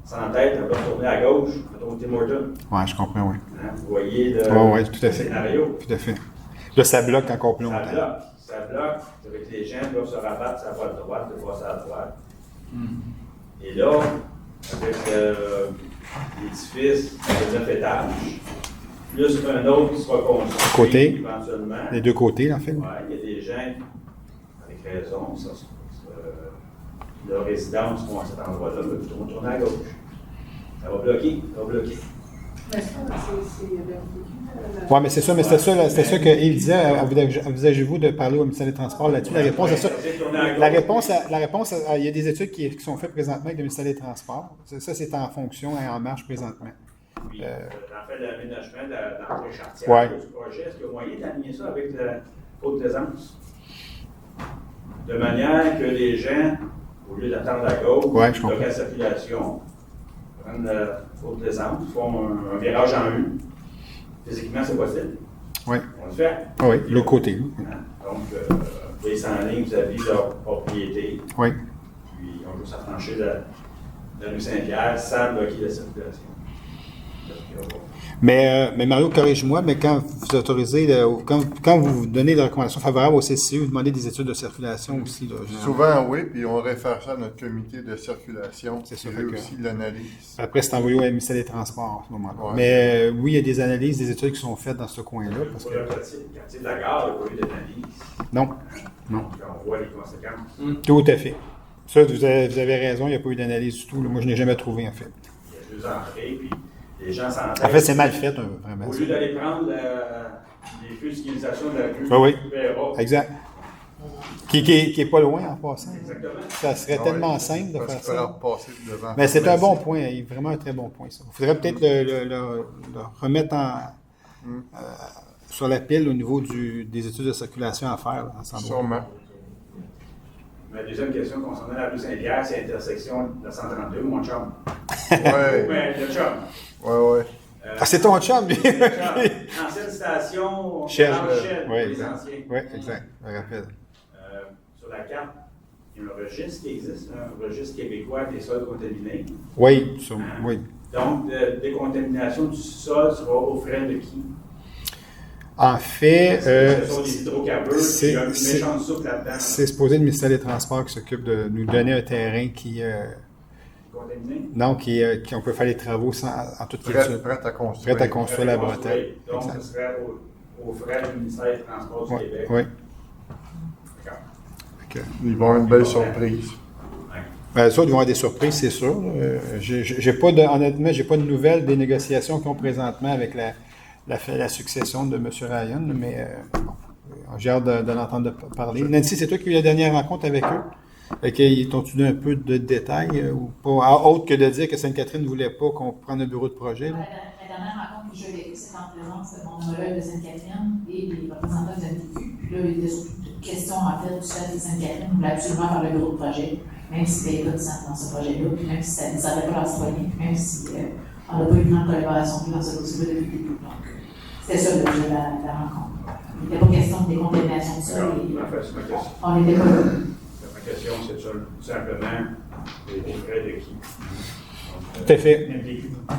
s'entêtent à tourner à gauche, à Tim Hortons. Oui, je comprends, oui. Hein, vous voyez le tout à fait. scénario. Tout à fait. Là, ça bloque encore plus longtemps. Ça bloque, avec les gens qui doivent se rabattre sur la voie de droite, de passer à droite. Et là, avec l'édifice de 9 étages, plus un autre qui sera construit Côté. éventuellement. Les deux côtés, en fait. Oui, il y a des gens, avec raison, leurs résidences vont à cet endroit-là, mais plutôt tourner à gauche. Ça va bloquer, Mais ça, c'est Oui, mais c'est ça, c'était ça qu'il disait. Envisagez-vous de parler au ministère des Transports là-dessus? La réponse à ça. La réponse, il y a des études qui sont faites présentement avec le ministère des Transports. Ça, c'est en fonction et en marche présentement. Puis, en fait, l'aménagement de l'entrée chartière Ouais. du projet, est-ce qu'il y a moyen d'aligner ça avec la haute aisance? De manière que les gens, au lieu d'attendre à gauche, bloquer la circulation, prennent la haute aisance, font un virage en U. Physiquement, c'est possible. Oui. On le fait. Ah oui, l'autre côté. Donc, ils s'enlignent vis-à-vis de leur propriété. Oui. Puis, on peut s'affranchir de la rue Saint-Pierre sans bloquer la circulation. Mais Mario, corrige-moi, mais quand vous autorisez, quand vous donnez des recommandations favorables au CCE, vous demandez des études de circulation aussi. Là, souvent, oui, puis on réfère ça à notre comité de circulation. C'est ça. Qui fait aussi l'analyse. Après, c'est envoyé au ministère des Transports à ce moment-là. Ouais. Mais oui, il y a des analyses, des études qui sont faites dans ce coin-là. Parce Pour que... le quartier de la gare, il n'y a pas eu d'analyse. Non. Non. Donc, on voit les conséquences. Tout à fait. Ça, vous avez raison, il n'y a pas eu d'analyse du tout. Là. Moi, je n'ai jamais trouvé, en fait. Il y a 2 entrées, puis les gens s'entêtent. En fait, c'est mal fait, vraiment. Au lieu d'aller prendre les feux de signalisation de la rue, oui. Vera. Exact. Qui est pas loin en passant. Exactement. Ça serait tellement simple de faire ça. Devant. Mais c'est un bon point, vraiment un très bon point, ça. Il faudrait peut-être le remettre sur la pile au niveau des études de circulation à faire. Sûrement. Ma deuxième question concernant la rue Saint-Pierre, c'est l'intersection de la 132, mon chum. Ouais. Mais le chum. Ouais. C'est ton chum, lui. Ancienne station Shell, Shell, oui, les exact. anciens. Oui, exact. Je me rappelle. Sur la carte, il y a un registre qui existe, un registre québécois des sols contaminés. Oui, oui. Donc, la décontamination du sol sera aux frais de qui? En fait, ce sont des hydrocarbures, il y a une méchante soupe là-dedans. C'est supposé le ministère des Transports qui s'occupe de nous donner un terrain qui... contaminé? Non, qui on peut faire les travaux en toute quiétude. Prêt à construire. Prêt à construire la bretelle. Donc, ce serait aux frais du ministère des Transports du Québec. Oui. D'accord. Okay. Ils vont avoir une belle surprise. Ben, ça, ils vont avoir des surprises, c'est sûr. Honnêtement, j'ai pas de nouvelles des négociations qu'ils ont présentement avec la succession de M. Ryan, mais j'ai hâte de l'entendre parler. Nancy, c'est toi qui as eu la dernière rencontre avec eux? Ils t'ont donné un peu de détails, ou pas, autre que de dire que Sainte-Catherine ne voulait pas qu'on prenne un bureau de projet? Là? La dernière rencontre que j'ai vécue, c'était en présence de mon homologue de Sainte-Catherine et des représentants de MTQ. Puis là, il était surtout une question, en fait, du chef de Sainte-Catherine. On voulait absolument faire le bureau de projet, même si c'était pas de sang dans ce projet-là, puis même si ça ne servait pas à citoyen, puis même si on n'a pas eu une grande collaboration dans ce dossier-là depuis le début. Donc, c'était ça l'objet de la rencontre. Il n'était pas question de décontamination de sol. On n'était pas là. Ma question, c'est tout simplement les frais de qui? Tout à fait.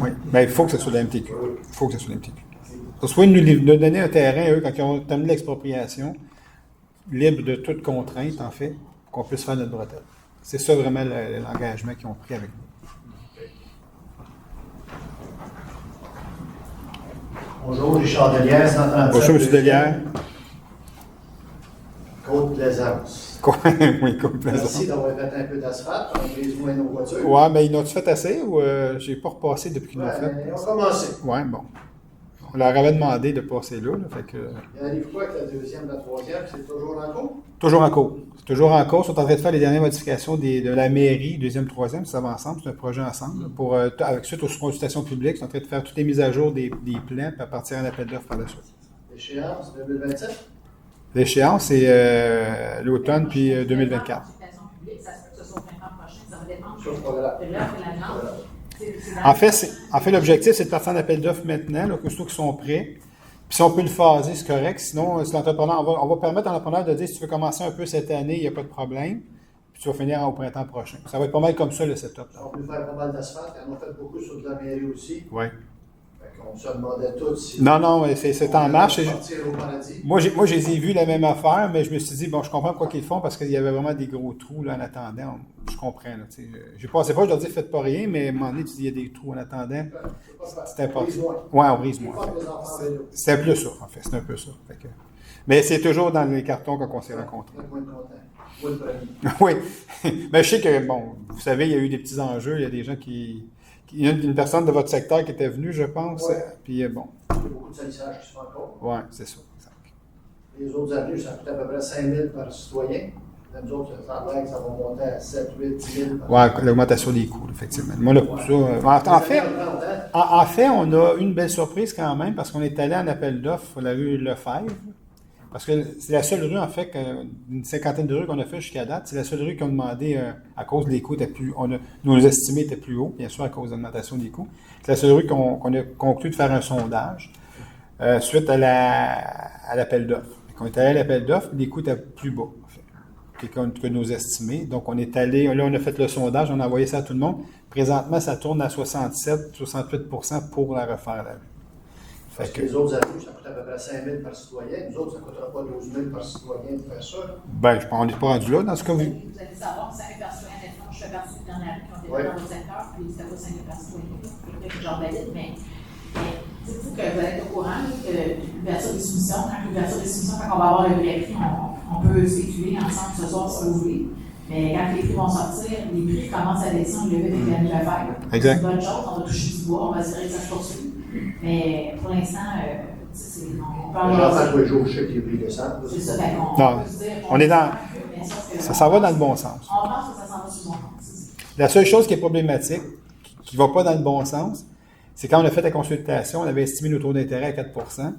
Oui. Ben, il faut que ce soit la MTQ. Il faut que ce soit la MTQ. Soit ils nous donner un terrain, eux, quand ils ont terminé l'expropriation, libre de toute contrainte, en fait, pour qu'on puisse faire notre bretelle. C'est ça vraiment l'engagement qu'ils ont pris avec nous. Bonjour, Richard Delière, 137. Bonjour, M. Delière. Côte-Plaisance. Oui, Côte-Plaisance. Merci d'avoir fait un peu d'asphalte. On brise moins nos voitures. Oui, mais ils n'ont-tu fait assez ou j'ai pas repassé depuis qu'ils l'ont fait? Ils ont commencé. Oui, bon. On leur avait demandé de passer là. Fait que... Il arrive quoi avec la deuxième, la troisième? C'est toujours en cours? Toujours en cours. C'est toujours en cours. Ils sont en train de faire les dernières modifications de la mairie, deuxième, troisième, ça va ensemble. C'est un projet ensemble. Suite aux consultations publiques, ils sont en train de faire toutes les mises à jour des plans, puis à partir d'un appel d'offres par la suite. L'échéance, 2027? L'échéance, c'est l'automne, puis 2024. En fait, l'objectif, c'est de partir en appel d'offres maintenant, là, que ceux qui sont prêts. Puis si on peut le phaser, c'est correct. Sinon, si l'entrepreneur, on va permettre à l'entrepreneur de dire si tu veux commencer un peu cette année, il n'y a pas de problème. Puis tu vas finir au printemps prochain. Ça va être pas mal comme ça, le setup. On peut faire pas mal d'asphalte. On a fait beaucoup sur de la mairie aussi. Oui. On se demandait tous si... Non, c'est en marche. Moi, je les ai vus la même affaire, mais je me suis dit, bon, je comprends pourquoi ils le font, parce qu'il y avait vraiment des gros trous là, en attendant. Je comprends. J'ai passé pas, je leur dis, faites pas rien, mais à un moment donné, tu dis, il y a des trous en attendant. C'est important. Oui, on brise moins. C'est plus ça, en fait. C'est un peu ça. Mais c'est toujours dans les cartons qu'on s'est rencontrés. Oui. Mais je sais que, bon, vous savez, il y a eu des petits enjeux. Il y a des gens qui... Il y a une personne de votre secteur qui était venue, je pense. Ouais. Puis bon. Il y a beaucoup de salissage qui se font encore. Oui, c'est ça. Exact. Les autres avenues, ça coûte à peu près 5 000 par citoyen. Nous autres, ça a l'air que ça va monter à 7, 8, 10 000. Oui, l'augmentation des coûts, effectivement. Moi, là, pour ça. En fait, on a une belle surprise quand même, parce qu'on est allé en appel d'offres sur la rue Lefebvre. Parce que c'est la seule rue, en fait, une cinquantaine de rues qu'on a fait jusqu'à date, c'est la seule rue qu'on a demandé, à cause des coûts, nos estimés étaient plus hauts, bien sûr, à cause de l'augmentation des coûts. C'est la seule rue qu'on a conclu de faire un sondage suite à l'appel d'offres. On est allé à l'appel d'offres, les coûts étaient plus bas, en fait, que nos estimés. Donc, on est allé, là, on a fait le sondage, on a envoyé ça à tout le monde. Présentement, ça tourne à 67-68% pour la refaire, la rue. Parce que les autres avenues, ça coûte à peu près 5 000 par citoyen. Nous autres, ça ne coûtera pas 12 000 par citoyen de faire ça. Bien, on n'est pas rendu là, dans ce cas. Vous allez savoir, 5 000 par citoyen, maintenant, je fais partie des dernières qui ont été dans votre secteur, puis ça vaut 5 000 par citoyen. Peut-être que j'en valide, mais dites-vous que vous êtes au courant que l'ouverture des soumissions, quand on va avoir le vrai prix, on peut spéculer ensemble ce soir si vous voulez. Mais quand les prix vont sortir, les prix commencent à descendre, le fait avec la nouvelle affaire. C'est une bonne chose, on va toucher du bois, on va espérer que ça se poursuit. Mais pour l'instant, on peut avoir. J'en fais tous les jours, je sais que les prix descendent. C'est ça, non, on est dans. Ça s'en va dans le bon sens. On pense que ça s'en va sur le bon sens. La seule chose qui est problématique, qui ne va pas dans le bon sens, c'est quand on a fait la consultation, on avait estimé nos taux d'intérêt à 4 %.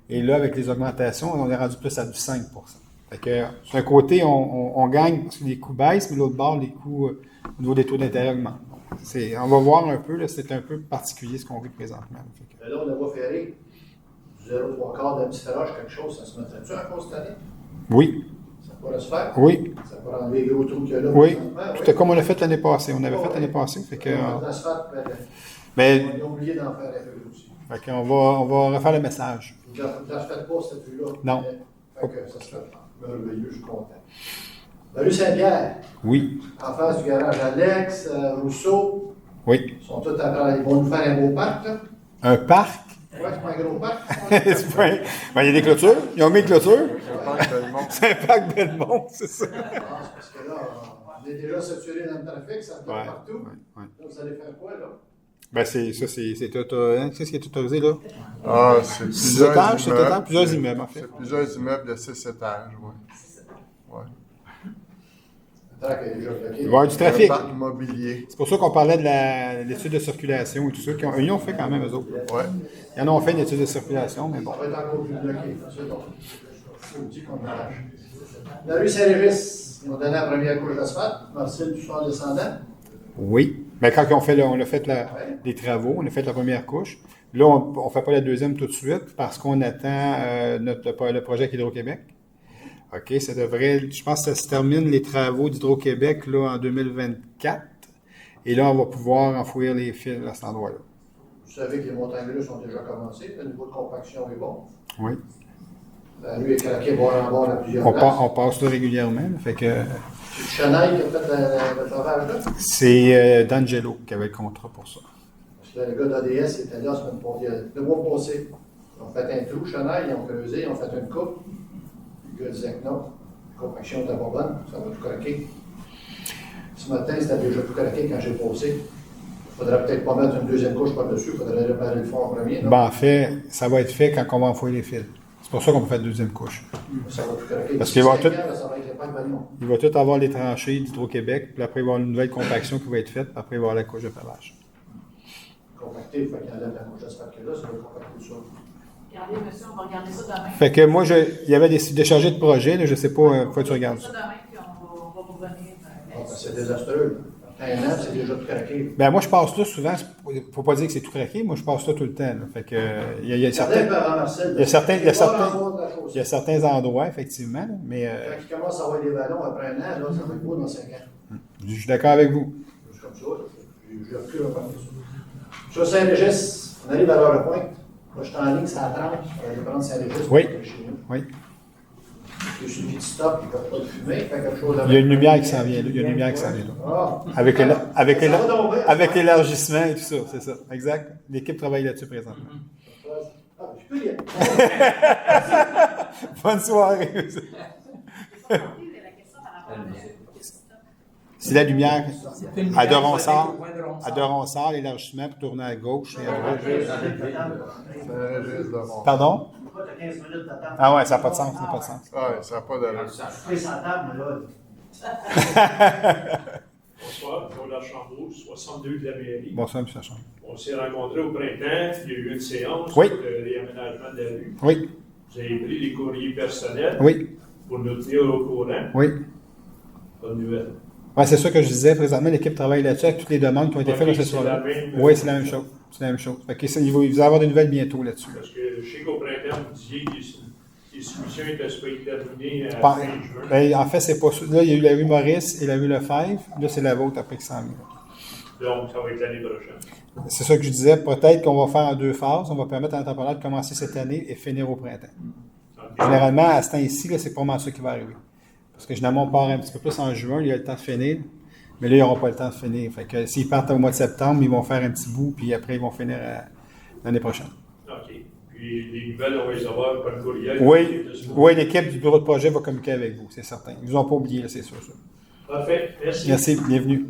Et là, avec les augmentations, on est rendu plus à du 5 %. Fait que, d'un côté, on gagne parce que les coûts baissent, mais de l'autre bord, les coûts au niveau des taux d'intérêt augmentent. On va voir un peu, là, c'est un peu particulier ce qu'on vit présentement. Là, on a voie ferrée 0,3 d'un petit roche, quelque chose, ça se mettrait-tu en cause cette année? Oui. Ça pourrait se faire? Oui. Ça pourrait enlever les gros trous qu'il y a là? Oui. présentement, C'était comme on l'a fait l'année passée. On avait fait l'année passée. Fait que, L'asphalte, mais, on a oublié d'en faire un peu aussi. fait qu'on on va refaire le message. Je ne la faites pas cette vue-là. Non. Fait que ça serait merveilleux, je suis content. La rue Saint-Pierre. Oui. En face du garage Alex, Rousseau. Oui. Ils sont tous ils vont nous faire un beau parc, là. Un parc? Oui, c'est pas un gros parc. C'est pas un- Ben, il y a des clôtures. Ils ont mis des clôtures. C'est un parc Belmont. C'est un parc Belmont, c'est ça. Ah, c'est parce que là, on est déjà saturé dans le trafic, ça vient partout. Ouais. Donc, vous allez faire quoi, là? Ben, c'est hein, qu'est-ce qui est autorisé, là? Ah, c'est plusieurs étages, c'est immeubles. total? Plusieurs immeubles, en fait. C'est plusieurs immeubles de 6 étages, oui. Ouais. Il va y avoir du trafic. Un parc immobilier. C'est pour ça qu'on parlait de l'étude de circulation et tout ça. Ils ont fait quand même, eux autres. Ouais. Ils en ont fait une étude de circulation, mais bon. Ça va être encore plus bloqué. C'est bon. Faut dire qu'on arrache. La rue Saint-Régis, ils ont donné la première couche d'asphalte. Marcel, tout ça en descendant. Oui. Mais quand on a fait les travaux, on a fait la première couche. Là, on ne fait pas la deuxième tout de suite parce qu'on attend le projet avec Hydro-Québec. OK, ça devrait, je pense que ça se termine les travaux d'Hydro-Québec là, en 2024. Et là, on va pouvoir enfouir les fils à cet endroit-là. Vous savez que les montagnes russes ont déjà commencé. Le niveau de compaction est bon. Oui. La rue est craquée bord en bord à plusieurs places. On passe là régulièrement. Là, fait que, C'est Chenaille qui a fait le travail là. c'est D'Angelo qui avait le contrat pour ça. Parce que le gars d'ADS était là le mois passé. Ils ont fait un trou, Chenaille, ils ont creusé, ils ont fait une coupe. Le gars disait que non, la compaction n'était pas bonne, ça va tout craquer. Ce matin, c'était déjà tout craqué quand j'ai passé. Il ne faudrait peut-être pas mettre une deuxième couche par-dessus, il faudrait réparer le fond en premier. Ben, en fait, ça va être fait quand on va enfouir les fils. C'est pour ça qu'on va faire la deuxième couche. Ça va tout craquer. Parce qu'il va tout, ça va être les packs ballons. il va tout avoir les tranchées d'Hydro-Québec, puis après il va y avoir une nouvelle compaction qui va être faite, puis après il va y avoir la couche de pavage. Compacté, il faut qu'il enlève la couche d'asphalte là, ça va compacter ça. Regardez, monsieur, on va regarder ça demain. Fait que moi, il y avait des chargés de projet, là, je sais pas, pourquoi tu regardes ça. On va regarder ça demain, puis on va vous revenir. C'est désastreux. Un an, c'est déjà tout craqué. Ben moi, je passe là souvent, faut pas dire que c'est tout craqué, moi je passe là tout le temps. Là. Fait que, il y a certains endroits, effectivement, là, mais... Quand il commence à avoir des ballons après un an, là, ça va être beau dans 5 ans. Je suis d'accord avec vous. C'est comme ça, j'ai recul à parler de ça. Sur Saint-Régis, on arrive à l'heure de pointe. Moi, je suis en ligne, c'est à 30. On va aller prendre Saint-Régis pour aller chez nous. Oui. Il suffit de stop, il ne peut pas de fumer, fait quelque chose Il y a une lumière qui s'en vient là. Il y a une lumière qui s'en vient là. Avec l'élargissement et tout ça, c'est ça. Exact. L'équipe travaille là-dessus présentement. Ah, je peux rien. Bonne soirée. C'est la lumière à de Ronsard, l'élargissement pour tourner à gauche et à droite. Pardon? Ah ouais, ça n'a pas de sens, ça n'a pas de sens. Ah, ça n'a pas d'allure. Bonsoir, Claude Archambault, 62 de la mairie. Bonsoir, M. Chambault. On s'est rencontrés au printemps, il y a eu une séance Oui. sur le réaménagement de la rue. Oui. Vous avez pris les courriers personnels Oui. pour nous tenir au courant. Oui. Bonne nouvelle. Ouais, c'est ça que je disais. Présentement, l'équipe travaille là-dessus avec toutes les demandes qui ont été faites dans ce soir-là. Oui, c'est la même chose. C'est la même chose. Fait que il va y avoir des nouvelles bientôt là-dessus. Parce que je sais qu'au printemps, vous disiez que les discussions étaient supposées terminer à Pas- fin juin. Ben, en fait, c'est pas ça. Là, il y a eu la rue Maurice et la rue Lefebvre. Là, c'est la vôtre après qui s'en vient. Donc, ça va être l'année prochaine. C'est ça que je disais. Peut-être qu'on va faire en 2 phases. On va permettre à l'entrepreneur de commencer cette année et finir au printemps. Généralement, à ce temps-ci, là, c'est probablement ça qui va arriver. Parce que généralement, on part un petit peu plus en juin. Il y a le temps de finir. Mais là, ils n'auront pas le temps de finir. Fait que s'ils partent au mois de septembre, ils vont faire un petit bout, puis après, ils vont finir l'année prochaine. OK. Puis les nouvelles, on va les avoir par courriel. Oui, l'équipe du bureau de projet va communiquer avec vous, c'est certain. Ils ne vous ont pas oublié, là, c'est sûr. Ça. Parfait. Merci. Merci, bienvenue.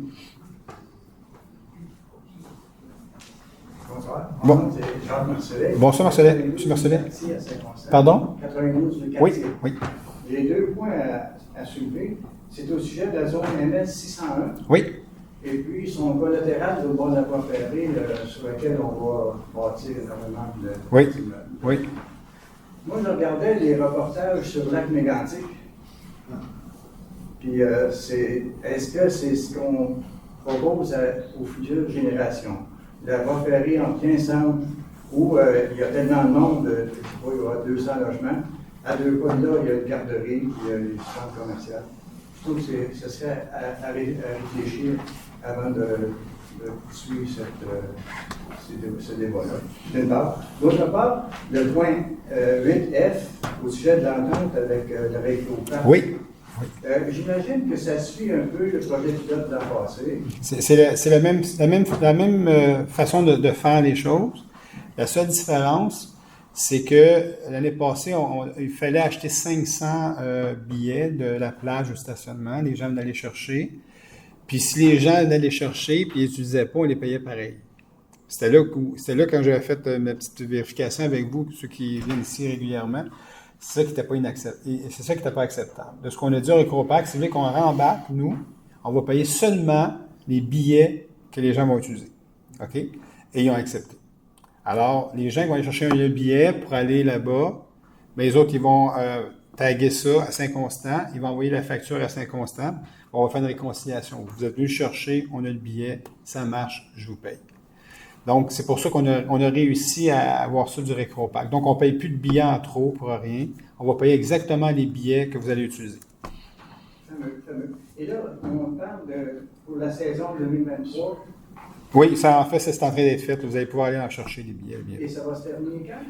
Bonsoir. Bon. Mon nom, c'est Jacques Marcelet. Bonsoir, Marcelet. Monsieur Marcelet. Ici à Saint-Constant. Pardon? 92 du Oui, quartier. oui. J'ai 2 points à soulever. C'est au sujet de la zone MS 601. Oui. Et puis son collatéral au bord de la voie ferrée sur laquelle on va bâtir énormément de Oui. immeubles. Oui. Moi, je regardais les reportages sur Lac Mégantic. Puis, est-ce que c'est ce qu'on propose aux futures générations? La voie ferrée entre Quincentre où il y a tellement de monde, je ne sais pas, il y aura 200 logements. À 2 pas de là, il y a une garderie, puis il y a les centres commerciaux. Je trouve que ce serait à réfléchir avant de poursuivre ce débat-là. D'une part. D'autre part, le point 8F, au sujet de l'entente avec le Récroparc. Oui. J'imagine que ça suit un peu le projet pilote de l'an passé. C'est la même façon de faire les choses. La seule différence, c'est que l'année passée, il fallait acheter 500 billets de la plage au stationnement. Les gens venaient les chercher. Puis si les gens venaient les chercher et ils les utilisaient pas, on les payait pareil. C'était là quand j'avais fait ma petite vérification avec vous, ceux qui viennent ici régulièrement. C'est ça qui n'était pas acceptable. De ce qu'on a dit au Récroparc, c'est qu'on rembarque, nous, on va payer seulement les billets que les gens vont utiliser. OK? Et ils ont accepté. Alors, les gens qui vont aller chercher un billet pour aller là-bas, mais les autres, ils vont taguer ça à Saint-Constant, ils vont envoyer la facture à Saint-Constant, on va faire une réconciliation. Vous êtes venu chercher, on a le billet, ça marche, je vous paye. Donc, c'est pour ça qu'on a réussi à avoir ça du Récroparc. Donc, on ne paye plus de billets en trop pour rien. On va payer exactement les billets que vous allez utiliser. Fameux. Et là, on parle pour la saison 2023. Oui, ça en fait, c'est en train d'être fait. Vous allez pouvoir aller en chercher les billets. Et ça va se terminer quand?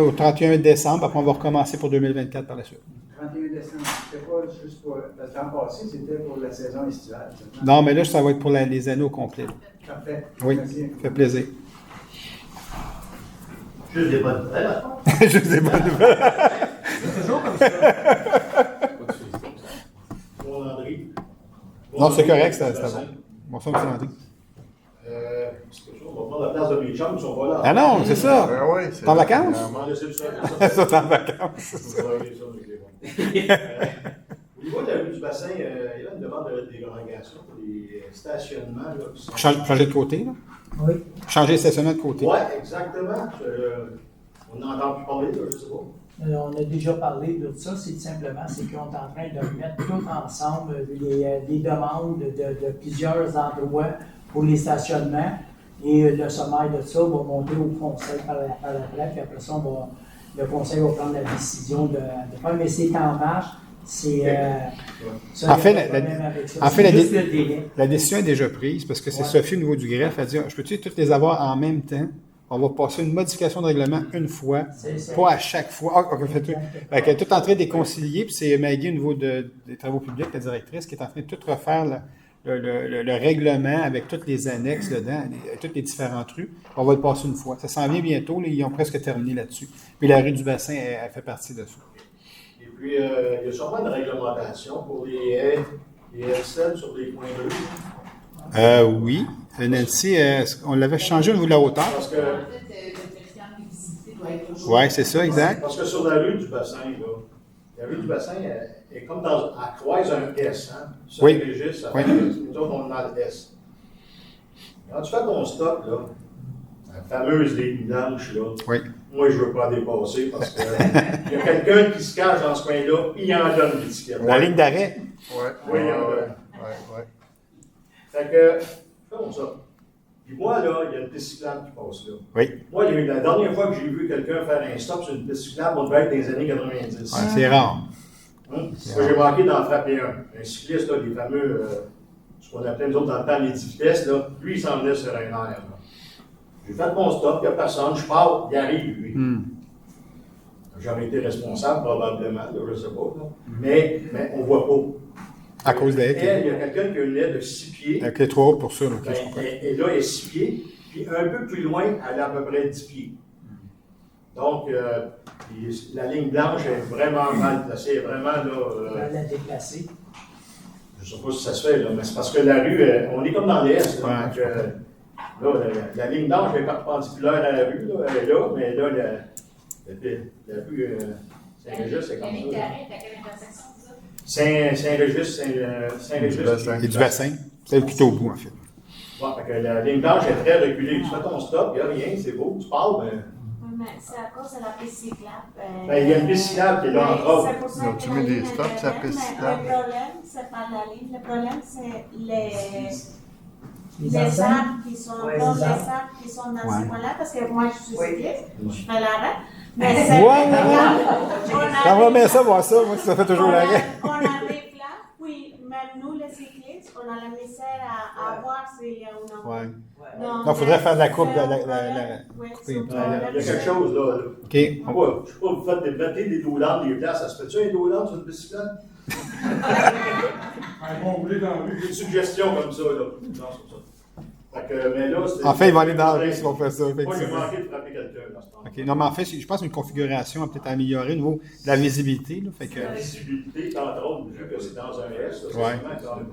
Au 31 décembre. Après, on va recommencer pour 2024 par la suite. 31 décembre, c'était pas juste pour... Parce que l'an passé, c'était pour la saison estivale. Non, mais là, ça va être pour les années au complet. Parfait. Oui, merci. Ça fait plaisir. Juste des bonnes nouvelles. Juste des bonnes nouvelles. C'est toujours comme ça. Mon Landry. Non, c'est correct, c'était bon. Bonsoir, M. Landry. On va prendre la place de mes chums, ils sont pas là. Ah non, c'est ça. Ben oui, c'est T'es en vacances? Ça, t'es en vacances. Au niveau de la rue du bassin, il y a une demande de dérogation pour les stationnements. Là, qui sont... Changer de côté, là? Oui. Changer le stationnement de côté. Oui, exactement. On n'en entend plus parler, là, je ne sais pas. On a déjà parlé de ça, c'est tout simplement, c'est qu'on est en train de mettre tout ensemble les demandes de plusieurs endroits pour les stationnements. Et le sommaire de ça va monter au conseil par après, puis après ça, le conseil va prendre la décision de faire, mais c'est en marche. En fait, la décision est déjà prise parce que c'est Sophie au niveau du greffe. Elle dit je peux-tu toutes les avoir en même temps? On va passer une modification de règlement une fois, pas à chaque fois. Elle est tout en train de déconcilier, puis c'est Maggie au niveau des travaux publics, la directrice, qui est en train de tout refaire le règlement avec toutes les annexes dedans, toutes les différentes rues. On va le passer une fois. Ça s'en vient bientôt, ils ont presque terminé là-dessus. Puis la rue du Bassin, elle fait partie de ça. Et puis, il y a sûrement une réglementation pour les haies sur les points de rue. Oui. Nancy, on l'avait changé au niveau de la hauteur. Parce que... Oui, c'est ça, exact. Parce que sur la rue du Bassin, là, la rue du Bassin est comme à croise un S. Hein? Ça oui. Registre, Oui. Nous autres, on a le S. Quand tu fais ton stop, là, la fameuse ligne blanche, là, oui. Moi, je ne veux pas dépasser parce qu'il y a quelqu'un qui se cache dans ce coin-là, il en donne l'étiquette. La ligne d'arrêt? Oui, il en donne. Fait que, faisons ça. Puis moi, là, il y a une piste cyclable qui passe là. Oui. Moi, la dernière fois que j'ai vu quelqu'un faire un stop sur une piste cyclable, on devait être dans les années 90. Ouais, c'est rare. Moi, j'ai manqué d'en frapper un. Un cycliste, là, les fameux, ce qu'on appelait nous autres dans le temps les 10 vitesses, là, lui, il s'en venait sur un air. Là. J'ai fait mon stop, il n'y a personne, je pars, il arrive, lui. J'aurais été responsable, probablement, là, je ne sais pas. Là. Mais on ne voit pas. À cause de il y a quelqu'un qui a une aile de 6 pieds. Avec les 3 hautes pour ça. Là, et là, elle est 6 pieds. Puis un peu plus loin, elle est à peu près 10 pieds. Donc, la ligne blanche est vraiment mal placée. Vraiment, là. La déplacer. Je ne sais pas si ça se fait, là, mais c'est parce que la rue, on est comme dans l'Est. Là, la ligne blanche est perpendiculaire à la rue. Là, elle est là, mais là, la rue Saint-Régis, c'est comme ça. La ligne d'arrêt, à quelle intersection? Saint-Régis. Et du bassin. C'est qui est au bout, en fait. Ouais, fait que la ligne blanche est très reculée. Tu fais ton stop, il n'y a rien, c'est beau, tu parles, mais. Mais c'est à cause de la piste cyclable. Il y a une piste cyclable qui est là, entre autres. Donc, tu mets des stops, c'est la piste cyclable. Le problème, c'est pas la ligne. Le problème, c'est Les les enseignes? arbres qui sont, Ouais, comme les les arbres. arbres qui sont dans Ouais. ce coin-là, parce que moi, je suis Oui. cycliste, je fais l'arrêt. Mais c'est Ça va bien ça, voir ça, moi, ça fait toujours l'arrêt. On arrive là, puis même nous, les cyclistes, on a la misère à voir s'il y a un endroit. Ouais. Donc, Non, faudrait faire de la coupe, c'est un couper c'est un Il y problème. a quelque chose là. OK. Je sais pas, vous faites mettez des douleurs des places. Ça se fait-tu un douleur sur une bicyclette? On voulait dans la rue. Une suggestion comme ça, là. Non, c'est ça. Fait que, mais là, c'est. En fait, ils vont aller dans la rue si on fait ça, Moi, j'ai effectivement. manqué de frapper quelqu'un dans ce temps. OK. Non, mais en fait, je pense une configuration à peut-être améliorer au niveau de la visibilité. Là, fait que, La visibilité, entre autres, vu que c'est dans un S, là, c'est Ouais. vraiment quand même.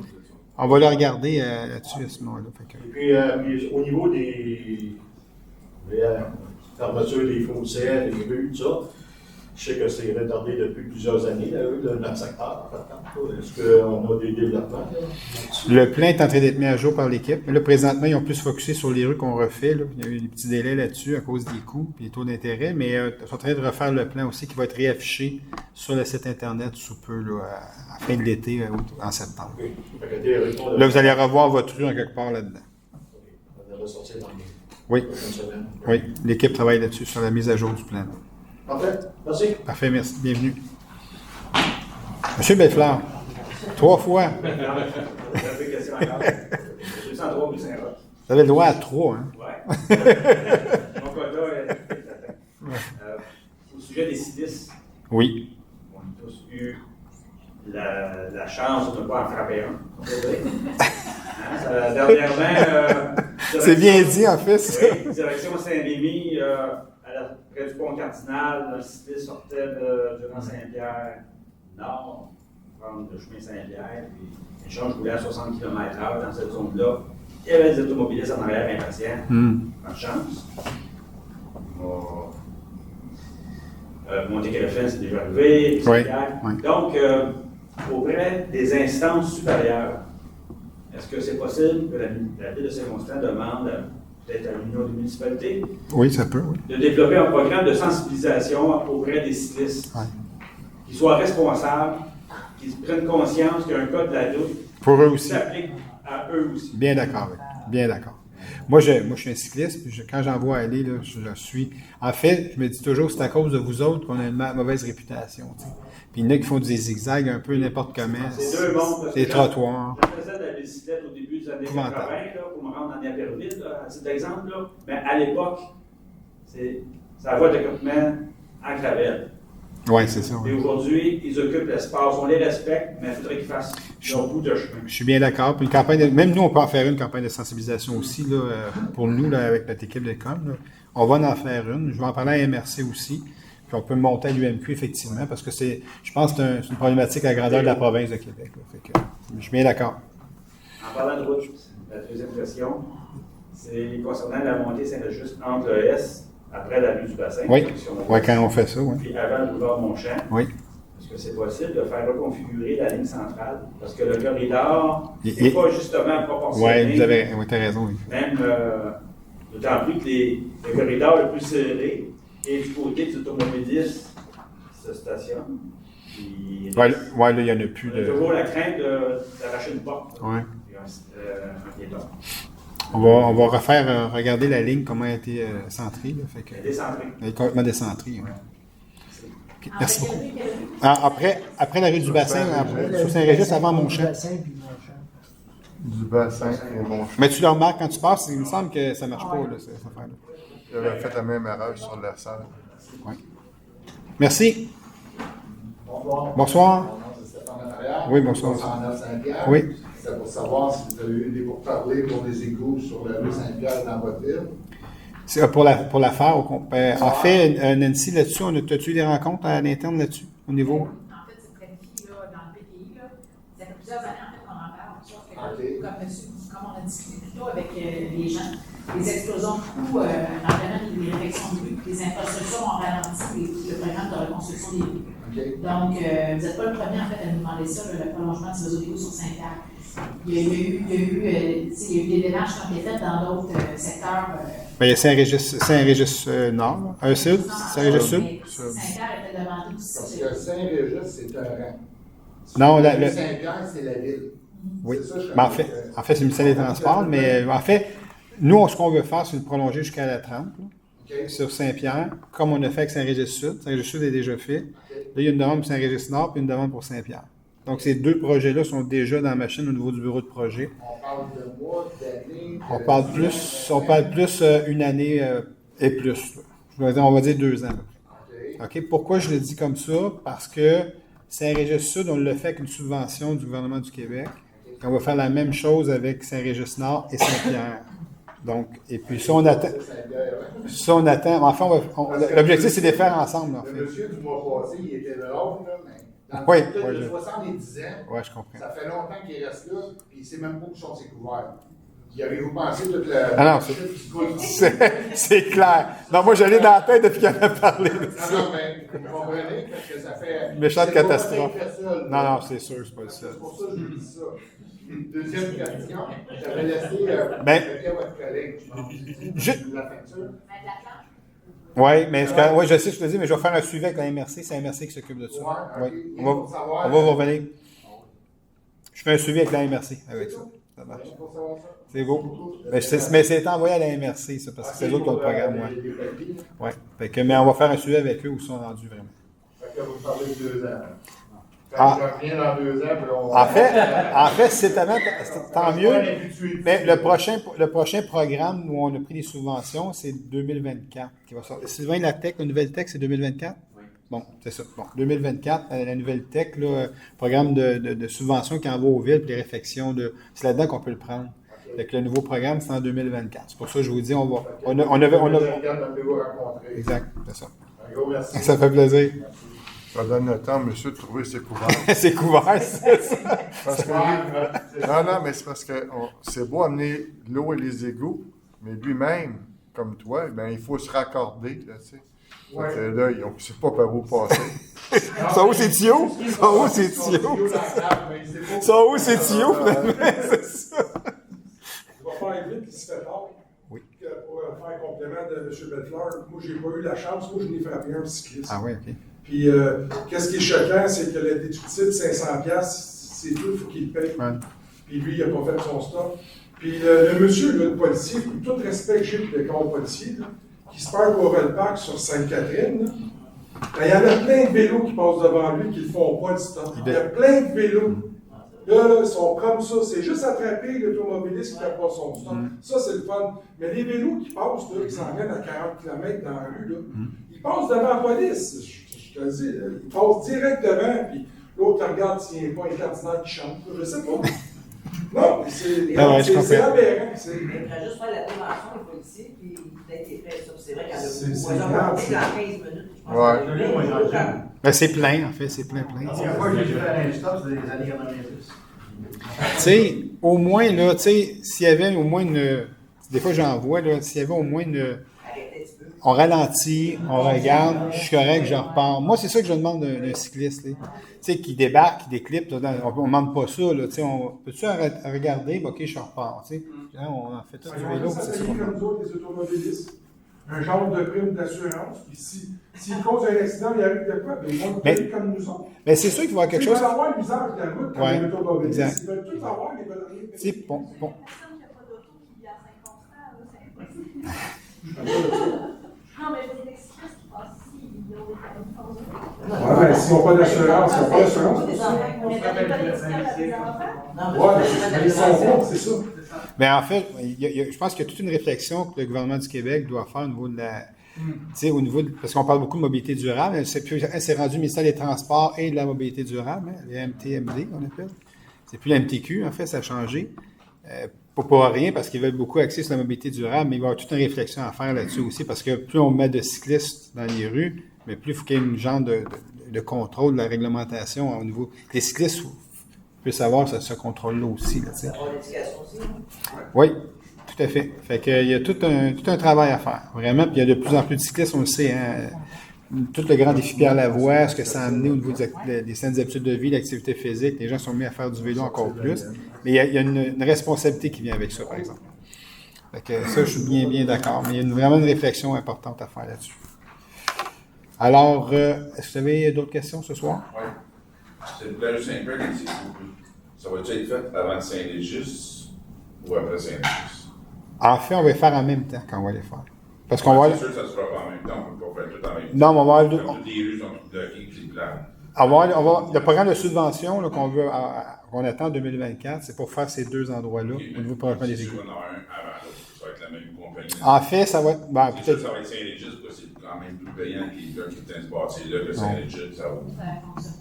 on va le regarder là-dessus à ce moment-là. Fait que, Et puis, au niveau des fermetures des fossés, des rues, tout ça, je sais que c'est retardé depuis plusieurs années, là, notre secteur. Est-ce qu'on a des développements? Là? le plan est en train d'être mis à jour par l'équipe. Mais là, présentement, ils ont plus focusé sur les rues qu'on refait. Là. Il y a eu des petits délais là-dessus à cause des coûts et des taux d'intérêt. Mais ils sont en train de refaire le plan aussi qui va être réaffiché sur le site Internet sous peu, là, à la fin de l'été, en septembre. Okay. Fait que des rues, Là, vous allez revoir votre rue en quelque part là-dedans. on va ressortir dans les Oui. prochaines semaines. Oui, l'équipe travaille là-dessus, sur la mise à jour du plan. Parfait. Merci. Parfait, merci. Bienvenue. Monsieur Bellefleur, 3 fois. J'ai fait question encore. 203 mais Saint-Roch. Vous avez le droit à 3, hein? Ouais. Mon quota est atteint. Au sujet des cyclistes, Oui. on a tous eu la chance de ne pas en frapper un. On peut dire. Hein, dernièrement. C'est bien dit, en fait. Ça. Oui, direction Saint-Rémy, près du pont Cardinal, un cycliste sortait durant Saint-Pierre Nord, prendre le chemin Saint-Pierre, puis une chance, je roulais à 60 km/h dans cette zone-là. Il y avait des automobilistes en arrière impatients. Pas de chance. Monte-Carlo, c'est déjà arrivé. Oui, oui. Donc, auprès des instances supérieures, est-ce que c'est possible que la ville de Saint-Constant demande peut-être à l'Union des municipalités Oui, ça peut, oui. de développer un programme de sensibilisation auprès des cyclistes, qui soient responsables, qui prennent conscience qu'il y a un code de la route Pour eux aussi. qui s'applique à eux aussi. Bien d'accord, oui. Bien d'accord. Moi, je suis un cycliste, puis quand j'en vois aller, là, je suis. En fait, je me dis toujours, c'est à cause de vous autres qu'on a une mauvaise réputation. T'sais. Puis il y en a qui font des zigzags un peu n'importe comment. C'est deux mondes. Des trottoirs. Je faisais de la bicyclette au début des années 80 là, pour me rendre en Niaperville, à titre d'exemple. Là. Mais à l'époque, c'est la voie d'équipement en gravelle. Oui, c'est ça. Et aujourd'hui, ils occupent l'espace. On les respecte, mais il faudrait qu'ils fassent leur bout de chemin. Je suis bien d'accord. Puis une campagne même nous, on peut en faire une campagne de sensibilisation aussi, là, pour nous, là, avec notre équipe de com. Là. On va en faire une. Je vais en parler à MRC aussi. Puis on peut monter à l'UMQ, effectivement, parce que je pense que c'est une problématique à la grandeur de la province de Québec. Là. Fait que, je suis bien d'accord. En parlant de route, la deuxième question, c'est concernant la montée Saint-Just entre le S, après la rue du Bassin. Oui, quand on fait ça, oui. Puis avant le boulevard Montchamp. Oui. Est-ce que c'est possible de faire reconfigurer la ligne centrale? Parce que le corridor n'est pas justement proportionné. Oui, vous avez raison, oui. Même, d'autant plus que le corridor le plus serré est du côté des automobilistes qui se stationnent. Oui, là, il n'y en a plus de. Il y a toujours la crainte d'arracher une porte. Oui. Un piéton. On va refaire, regarder la ligne, comment elle a été centrée. Là, fait que, elle est décentrée. Elle est complètement décentrée. Oui. Okay, merci beaucoup. Après la rue du Bassin, sur Saint-Régis, avant Montchamp. Du Bassin et Montchamp. Mais tu le remarques quand tu passes, il me semble que ça ne marche pas, là, cette affaire-là. J'avais fait la même erreur sur la salle. Oui. Merci. Bonsoir. Bonsoir. Mon nom, c'est Stéphane Lafarrière. Oui, bonsoir. 109 Saint-Pierre. Oui. C'est pour savoir si vous avez eu des pourparlers pour les égouts sur la rue Saint-Pierre dans votre ville. C'est pour la faire. En fait, Nancy, là-dessus, as-tu eu des rencontres à l'interne là-dessus, au niveau? En fait, c'est planifié dans le PDI. Ça fait plusieurs années en fait, qu'on en parle. Sauf que, comme on a discuté plus tôt avec les gens, les explosions de coûts dans le domaine des réfections de rue, les infrastructures ont ralenti le programme de reconstruction des rues. Donc, vous n'êtes pas le premier en fait, à nous demander ça, le prolongement du réseau d'égout sur Saint-Pierre. Il y a eu des démarches qui ont été faites dans d'autres secteurs. Il y a Saint-Régis Nord, Sud, Saint-Régis Sud. Saint-Pierre était demandé aussi. Parce que Saint-Régis, c'est un rang. Non, Saint-Pierre, c'est la ville. Oui. C'est ça, je Ben, en fait, c'est le ministère des Transports, mais en fait, nous, ce qu'on veut faire, c'est le prolonger jusqu'à la 30, là, sur Saint-Pierre, comme on a fait avec Saint-Régis-Sud. Saint-Régis-Sud est déjà fait. Là, il y a une demande pour Saint-Régis-Nord puis une demande pour Saint-Pierre. Donc, ces deux projets-là sont déjà dans la machine au niveau du bureau de projet. On parle de mois, d'années. On parle plus une année et plus. Là. On va dire 2 ans à peu près. OK? Pourquoi je le dis comme ça? Parce que Saint-Régis-Sud, on le fait avec une subvention du gouvernement du Québec. On va faire la même chose avec Saint-Régis-Nord et Saint-Pierre. Donc, et puis ça, on attend. Enfin, l'objectif, c'est de les faire ensemble, en fait. Le monsieur du mois passé, il était là, mais dans Oui, le de 70 ans, ouais, je comprends. ça fait longtemps qu'il reste là, puis il ne sait même pas où sont ses couverts. Y avez-vous pensé toute la... Ah non, c'est clair. Non, moi, j'allais dans la tête depuis qu'il en a parlé. Non, mais vous comprenez, parce que ça fait... Méchante catastrophe. Seul, non, c'est sûr, c'est pas le seul. C'est pour ça que je vous dis ça. Deuxième question, j'avais laissé votre collègue, la facture. Oui, mais je sais ce que je te dis, mais je vais faire un suivi avec la MRC. C'est la MRC qui s'occupe de ça. Ouais, oui. On va vous revenir. Je fais un suivi avec la MRC avec ça. Ça marche. C'est beau. Mais c'est envoyé à la MRC, ça, parce que c'est eux qui ont le programme. Ouais. Mais on va faire un suivi avec eux où ils sont rendus vraiment. Fait que vous parlez de 2 ans. Quand je reviens dans 2 ans, puis on... En fait, c'est tant mieux. Mais le prochain programme où on a pris des subventions, c'est 2024 qui va sortir. Sylvain, la tech, la nouvelle tech, c'est 2024? Oui. Bon, c'est ça. Bon, 2024, la nouvelle tech, là, programme de subvention qui envoie aux villes pour les réflexions. C'est là-dedans qu'on peut le prendre. Avec le nouveau programme, c'est en 2024. C'est pour ça que je vous dis, on Exact, c'est ça. Un gros merci. Ça fait plaisir. Ça donne le temps, monsieur, de trouver ses couverts. C'est couvert, c'est ça. Parce que non, mais c'est parce que c'est beau amener l'eau et les égouts, mais lui-même, comme toi, ben, il faut se raccorder, là, tu sais. Ouais. Là, on ne sait pas par où passer. Ça où c'est tuyau? Ça où c'est tuyau? Ça où c'est tuyau? C'est ça. On va faire vite, il se fait tard. Oui. Pour faire complément de M. Belfleur, moi, je n'ai pas eu la chance. Moi, je n'ai frappé un cycliste. Ah oui, OK. Puis, qu'est-ce qui est choquant, c'est que le déductible de 500$, c'est tout, il faut qu'il le paye. Ouais. Puis lui, il n'a pas fait son stock. Puis le monsieur, là, le policier, tout respect que j'ai pour le corps policier, là, qui se perd pour le parc sur Sainte-Catherine, il y en a plein de vélos qui passent devant lui qui ne font pas le stock. Il y a plein de vélos. Là, ils sont comme ça. C'est juste attraper l'automobiliste qui n'a pas son stock. Ça, c'est le fun. Mais les vélos qui passent, là, qui s'en viennent à 40 km dans la rue, là, ils passent devant la police. Je te le dis, là, ils passent direct devant, puis l'autre regarde s'il n'y a pas un cardinal qui chante. Je ne sais pas. Non, c'est aberrant. Il faudrait juste faire la prévention des policiers, puis peut-être les faits. C'est vrai qu'il y en a beaucoup. Dans 15 minutes, je pense. Ouais. Ben, c'est plein, en fait. C'est plein. La première fois que j'ai fait un stop, c'est des années 90. Tu sais, au moins, là, tu sais, s'il y avait au moins une. Des fois, j'en vois, là, s'il y avait au moins une. On ralentit, on regarde, je suis correct, je repars. Moi, c'est ça que je demande d'un cycliste, tu sais, qui débarque, qui déclippe, on ne demande pas ça, là, tu sais, peux-tu regarder, ok, je repars, tu sais. On en fait tout du vélo, c'est ça. Comme nous autres, les automobilistes, un genre de prime d'assurance, puis s'il cause un accident, il arrive de quoi, bien, ils vont payer comme nous autres. Mais c'est sûr qu'il va y avoir quelque chose. Ils veulent avoir l'usage de la route comme les automobilistes. Exact. Ils veulent tout avoir, mais ils veulent rien payer. C'est bon. Non, mais je dis l'express qui passe ici, ils ont des Ouais, s'ils n'ont pas d'assurance, ils n'ont pas d'assurance. Ouais, ils sont bons, c'est ça. Mais en fait, je pense qu'il y a toute une réflexion que le gouvernement du Québec doit faire au niveau de la. Parce qu'on parle beaucoup de mobilité durable, c'est rendu ministère des Transports et de la mobilité durable, hein, les MTMD, on appelle. C'est plus la MTQ, en fait, ça a changé. Pas rien, parce qu'ils veulent beaucoup axer sur la mobilité durable, mais il va y avoir toute une réflexion à faire là-dessus aussi, parce que plus on met de cyclistes dans les rues, mais plus il faut qu'il y ait une genre de contrôle de la réglementation au niveau. Les cyclistes puissent avoir ce contrôle-là aussi. Là, oui, tout à fait. Fait qu'il y a tout un travail à faire, vraiment. Puis il y a de plus en plus de cyclistes, on le sait, hein. Tout le grand défi Pierre Lavoie, ce que ça a amené au niveau des saines habitudes de vie, l'activité physique, les gens sont mis à faire du vélo encore plus. Mais il y a une responsabilité qui vient avec ça, par exemple. Fait que ça, je suis bien d'accord. Mais il y a vraiment une réflexion importante à faire là-dessus. Alors, est-ce que vous avez d'autres questions ce soir? Oui. C'est le Saint-Pierre qui Ça va-tu être fait avant Saint-Régis ou après Saint-Régis? En fait, on va les faire en même temps quand on va les faire. Parce qu'on va... C'est sûr que ça ne se fera pas en même temps, on ne peut pas faire tout en même temps. Non, mais on va avoir... Comme toutes les rues sont toutes bloquées, puis c'est plat. Le programme de subvention là, qu'on attend en 2024, c'est pour faire ces deux endroits-là au niveau du programme des égouts. On en a un avant l'autre, ça va être la même compagnie. En fait, ça va être... Ben, c'est sûr que ça va être Saint-Régis, parce que c'est quand même plus payant que les gars qui étaient se bâtir là que Saint-Régis, ça vaut.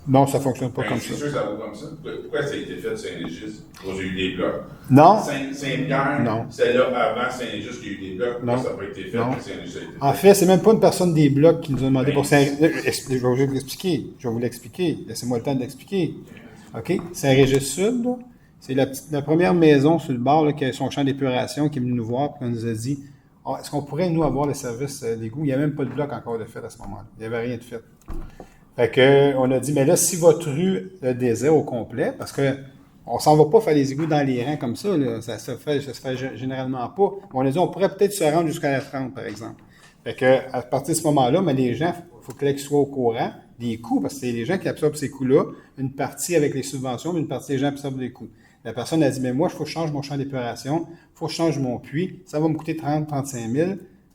Non, ça ne fonctionne pas comme ça. C'est sûr que ça vaut comme ça. Pourquoi ça a été fait Saint-Régis? Parce qu'il y a eu des blocs. Non. Saint-Pierre, c'était là avant Saint-Régis qu'il y a eu des blocs. Pourquoi ça n'a pas été fait que Saint-Régis a été fait? En fait, c'est même pas une personne des blocs qui nous a demandé pour Saint-Régis. Je vais vous l'expliquer. Je vais vous l'expliquer. Laissez-moi le temps de l'expliquer. OK? Saint-Régis-Sud, là, c'est la première maison sur le bord là, qui a son champ d'épuration qui est venu nous voir et qui nous a dit est-ce qu'on pourrait, nous, avoir le service d'égout? Il n'y a même pas de bloc encore de fait à ce moment-là. Il n'y avait rien de fait. Fait que, on a dit mais là, si votre rue le désert au complet, parce que on s'en va pas faire les égouts dans les rangs comme ça, là. Ça se fait généralement pas. On a dit on pourrait peut-être se rendre jusqu'à la 30, par exemple. Fait que, à partir de ce moment-là, mais les gens, il faut qu'ils soient au courant des coûts, parce que c'est les gens qui absorbent ces coûts-là, une partie avec les subventions, mais une partie des gens absorbent les coûts. La personne a dit, mais moi, il faut que je change mon champ d'épuration, il faut que je change mon puits, ça va me coûter 30-35 000,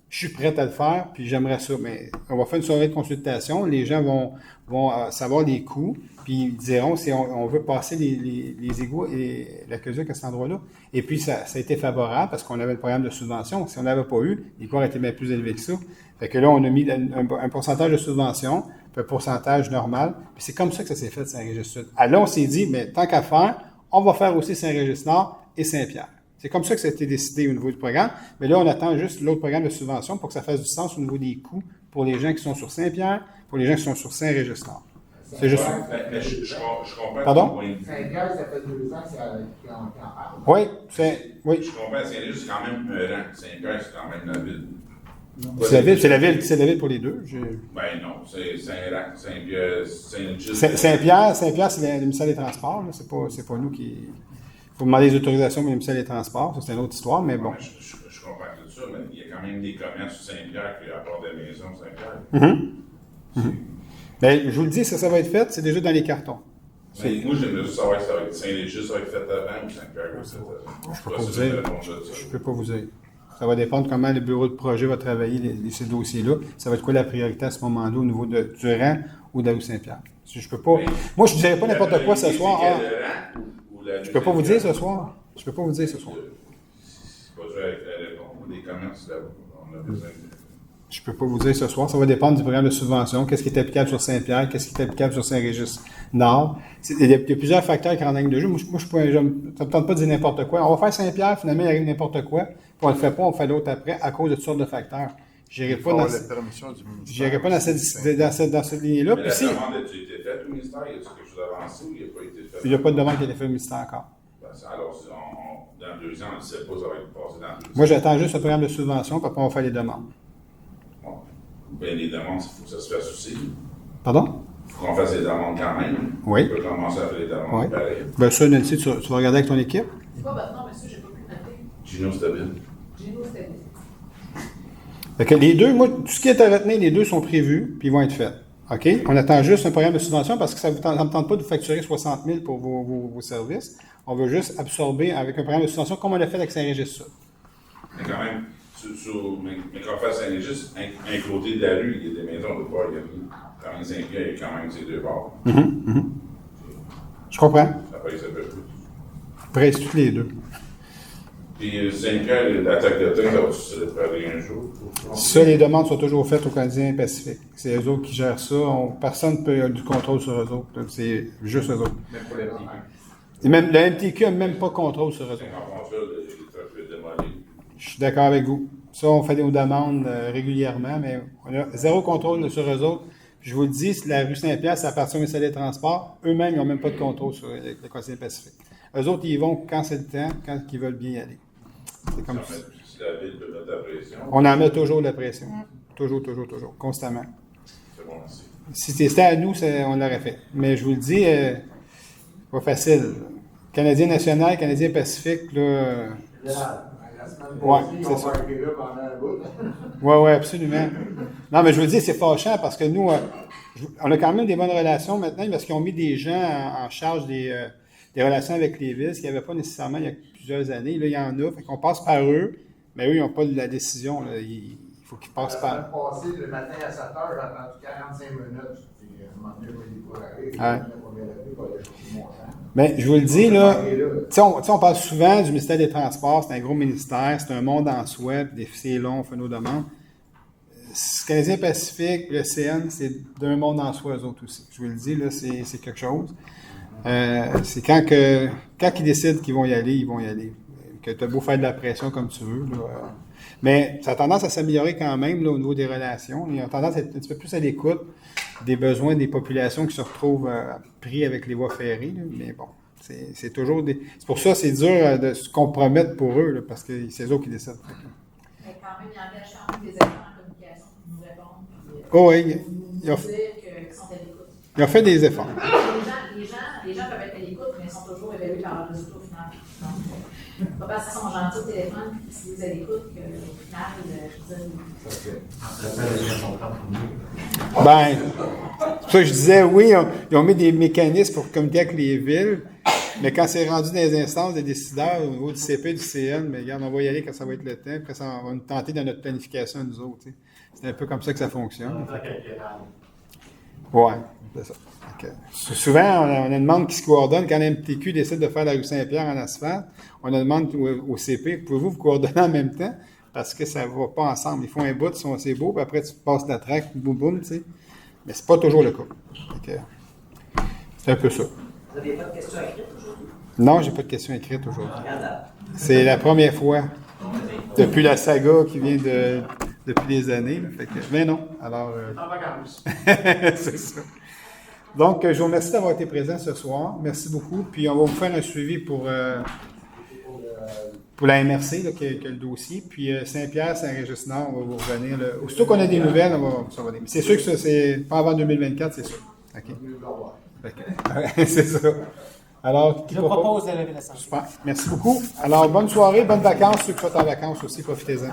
je suis prête à le faire, puis j'aimerais ça. Mais on va faire une soirée de consultation, les gens vont savoir les coûts, puis ils diront si on veut passer les égouts et l'aqueduc à cet endroit-là. Et puis, ça a été favorable parce qu'on avait le programme de subvention. Si on n'avait pas eu, les coûts auraient été bien plus élevés que ça. Fait que là, on a mis un pourcentage de subvention, puis un pourcentage normal. Puis c'est comme ça que ça s'est fait, Saint-Régis-Sud. Alors là, on s'est dit, mais tant qu'à faire, on va faire aussi Saint-Régis-Nord et Saint-Pierre. C'est comme ça que ça a été décidé au niveau du programme. Mais là, on attend juste l'autre programme de subvention pour que ça fasse du sens au niveau des coûts pour les gens qui sont sur Saint-Pierre, pour les gens qui sont sur Saint-Régis-Nord. C'est juste ça. Mais je comprends. Pardon? Saint-Pierre, ça fait 2 ans qu'ils en parlent. Oui, Je comprends, Saint-Régis, c'est quand même un rang. Saint-Pierre, c'est quand même la ville. C'est la ville pour les deux. Ben non, c'est Saint-Rac, Saint-Pierre, Saint-Régis. Saint-Pierre, c'est le ministère des Transports. C'est pas nous qui... Il faut demander des autorisations au ministère des Transports. Ça, c'est une autre histoire, mais bon. Je comprends tout ça, mais il y a quand même des commerces sur Saint-Pierre qui apportent des maisons Saint-Pierre. Ben, je vous le dis, ça va être fait. C'est déjà dans les cartons. Mais moi, j'aimerais juste savoir si ça va être Saint-Régis, ça va être fait avant ou Saint-Pierre va être fait avant. Je peux pas vous dire. Je peux pas vous dire. Ça va dépendre comment le bureau de projet va travailler ces dossiers-là. Ça va être quoi la priorité à ce moment-là au niveau de Durand ou de la rue Saint-Pierre. Je peux pas. Moi, je ne dirais pas n'importe quoi ce soir. Je peux pas vous dire ce soir. Je peux pas vous dire ce soir. C'est pas dur avec la réponse. Des commerces là, on a besoin de. Je peux pas vous dire ce soir. Ça va dépendre du programme de subvention. Qu'est-ce qui est applicable sur Saint-Pierre? Qu'est-ce qui est applicable sur Saint-Régis-Nord? Il y a plusieurs facteurs qui rentrent en ligne de jeu. Moi, ça ne me tente pas de dire n'importe quoi. On va faire Saint-Pierre, finalement, il arrive n'importe quoi. Puis on ne le fait pas, on fait l'autre après, à cause de toutes sortes de facteurs. Je n'irai pas dans cette ligne-là. Mais la demande a-t-il été faite au ministère? Y a-t-il quelque chose d'avancé ou il n'a pas été fait? Il n'y a pas de demande qui a été faite au ministère encore. Alors, dans 2 ans, on ne sait pas, ça va être passé dans 2 ans. Moi, j'attends juste le programme de subvention, puis après, on va faire les demandes. Bon. Bien, les demandes, il faut que ça se fasse aussi. Pardon? Il faut qu'on fasse les demandes quand même. Oui. On peut commencer à faire les demandes. Oui. Pareil. Bien, ça, Nancy, tu vas regarder avec ton équipe. C'est quoi votre nom, monsieur? Je n'ai pas pu noter. Gino Stabile. Gino Stabile. Fait que les deux, moi, tout ce qui est à retenir, les deux sont prévus, puis ils vont être faits. OK? On attend juste un programme de subvention parce que ça ne me tente pas de vous facturer 60 000 pour vos services. On veut juste absorber avec un programme de subvention comme on l'a fait avec Saint-Régis. Mais quand même, mais quand on fait Saint-Régis, un côté de la rue, il y a des maisons de bord, il y a quand même Saint-Pierre, il y a quand même ces deux bords. Je comprends. Ça pèse un peu plus. Presse toutes les deux. Puis Saint-Pierre, l'attaque de train, ça va se préparer un jour. Ça, les demandes sont toujours faites au Canadien Pacifique. C'est eux autres qui gèrent ça. Personne ne peut avoir du contrôle sur eux autres. C'est juste eux autres. Même pour la MTQ. Et même, la MTQ n'a même pas contrôle sur eux autres. Je suis d'accord avec vous. Ça, on fait des demandes régulièrement, mais on a zéro contrôle sur eux autres. Je vous le dis, la rue Saint-Pierre, ça appartient au ministère des Transports. Eux-mêmes, ils n'ont même pas de contrôle sur le Canadien Pacifique. Eux autres, ils vont quand c'est le temps, quand ils veulent bien y aller. C'est comme ça. Si la ville peut mettre la pression. On en met toujours de la pression. Toujours, constamment. C'est bon, merci. Si c'était à nous, on l'aurait fait. Mais je vous le dis, pas facile. Canadien national, Canadien Pacifique, là. Ouais, c'est ça. Oui, absolument. Non, mais je vous le dis, c'est fâchant parce que nous, on a quand même des bonnes relations maintenant parce qu'ils ont mis des gens en charge des relations avec les villes, ce qu'il n'y avait pas nécessairement il y a plusieurs années. Là, il y en a. Fait qu'on passe par eux, mais eux, ils n'ont pas de la décision. Là. Il faut qu'ils passent par. La semaine passée, le matin à 7 heures, j'ai attendu 45 minutes. Puis, à un moment donné, il faut arriver. Mais je vous le dis, là, on parle souvent du ministère des Transports, c'est un gros ministère, c'est un monde en soi, c'est long, on fait nos demandes. Le Canadien-Pacifique, le CN, c'est d'un monde en soi, eux autres aussi. Je vous le dis, là, c'est quelque chose. C'est quand ils décident qu'ils vont y aller, ils vont y aller. Que tu as beau faire de la pression comme tu veux. Là, mais ça a tendance à s'améliorer quand même là, au niveau des relations. Ils ont tendance à être un petit peu plus à l'écoute des besoins des populations qui se retrouvent pris avec les voies ferrées. Là. Mais bon, c'est toujours des. C'est pour ça que c'est dur de se compromettre pour eux, là, parce que c'est eux qui décident. Mais quand même, ils engagent quand même des efforts en communication pour nous répondre. Oh oui, ils sont à l'écoute. Ils ont fait des efforts. Les gens peuvent être à l'écoute, mais ils sont toujours évalués par leur résultat au final. Donc, pas parce qu'ils sont gentils au téléphone et qu'ils disent à l'écoute qu'au final, je veux dire. Ben, c'est pour ça que je disais, oui, ils ont mis des mécanismes pour communiquer avec les villes, mais quand c'est rendu dans les instances des décideurs au niveau du CP, du CN, mais regarde, on va y aller quand ça va être le temps, après ça, on va nous tenter dans notre planification à nous autres. T'sais. C'est un peu comme ça que ça fonctionne. Ouais, c'est ça. Okay. Souvent, on a une demande qui se coordonne. Quand l'MTQ décide de faire la rue Saint-Pierre en asphalte, on a une demande au CP, pouvez-vous vous coordonner en même temps? Parce que ça ne va pas ensemble. Ils font un bout, c'est beau, puis après tu passes la traque, boum, boum, tu sais. Mais c'est pas toujours le cas. Okay. C'est un peu ça. Vous n'avez pas de questions écrites aujourd'hui? Non, j'ai pas de questions écrites aujourd'hui. C'est la première fois depuis la saga qui vient depuis des années. Là. Fait que, mais non. Alors. C'est ça. Donc, je vous remercie d'avoir été présent ce soir. Merci beaucoup. Puis, on va vous faire un suivi pour la MRC, là, qui a le dossier. Puis, Saint-Pierre, Saint-Régis-Nord, on va vous revenir. Là. Aussitôt qu'on a des nouvelles, on va vous revenir. Mais c'est sûr que ça, c'est pas avant 2024, c'est sûr. OK. C'est ça. Alors, je propose de lever la sanction. Super. Merci beaucoup. Alors, bonne soirée, bonnes vacances. Ceux qui sont en vacances aussi, profitez-en.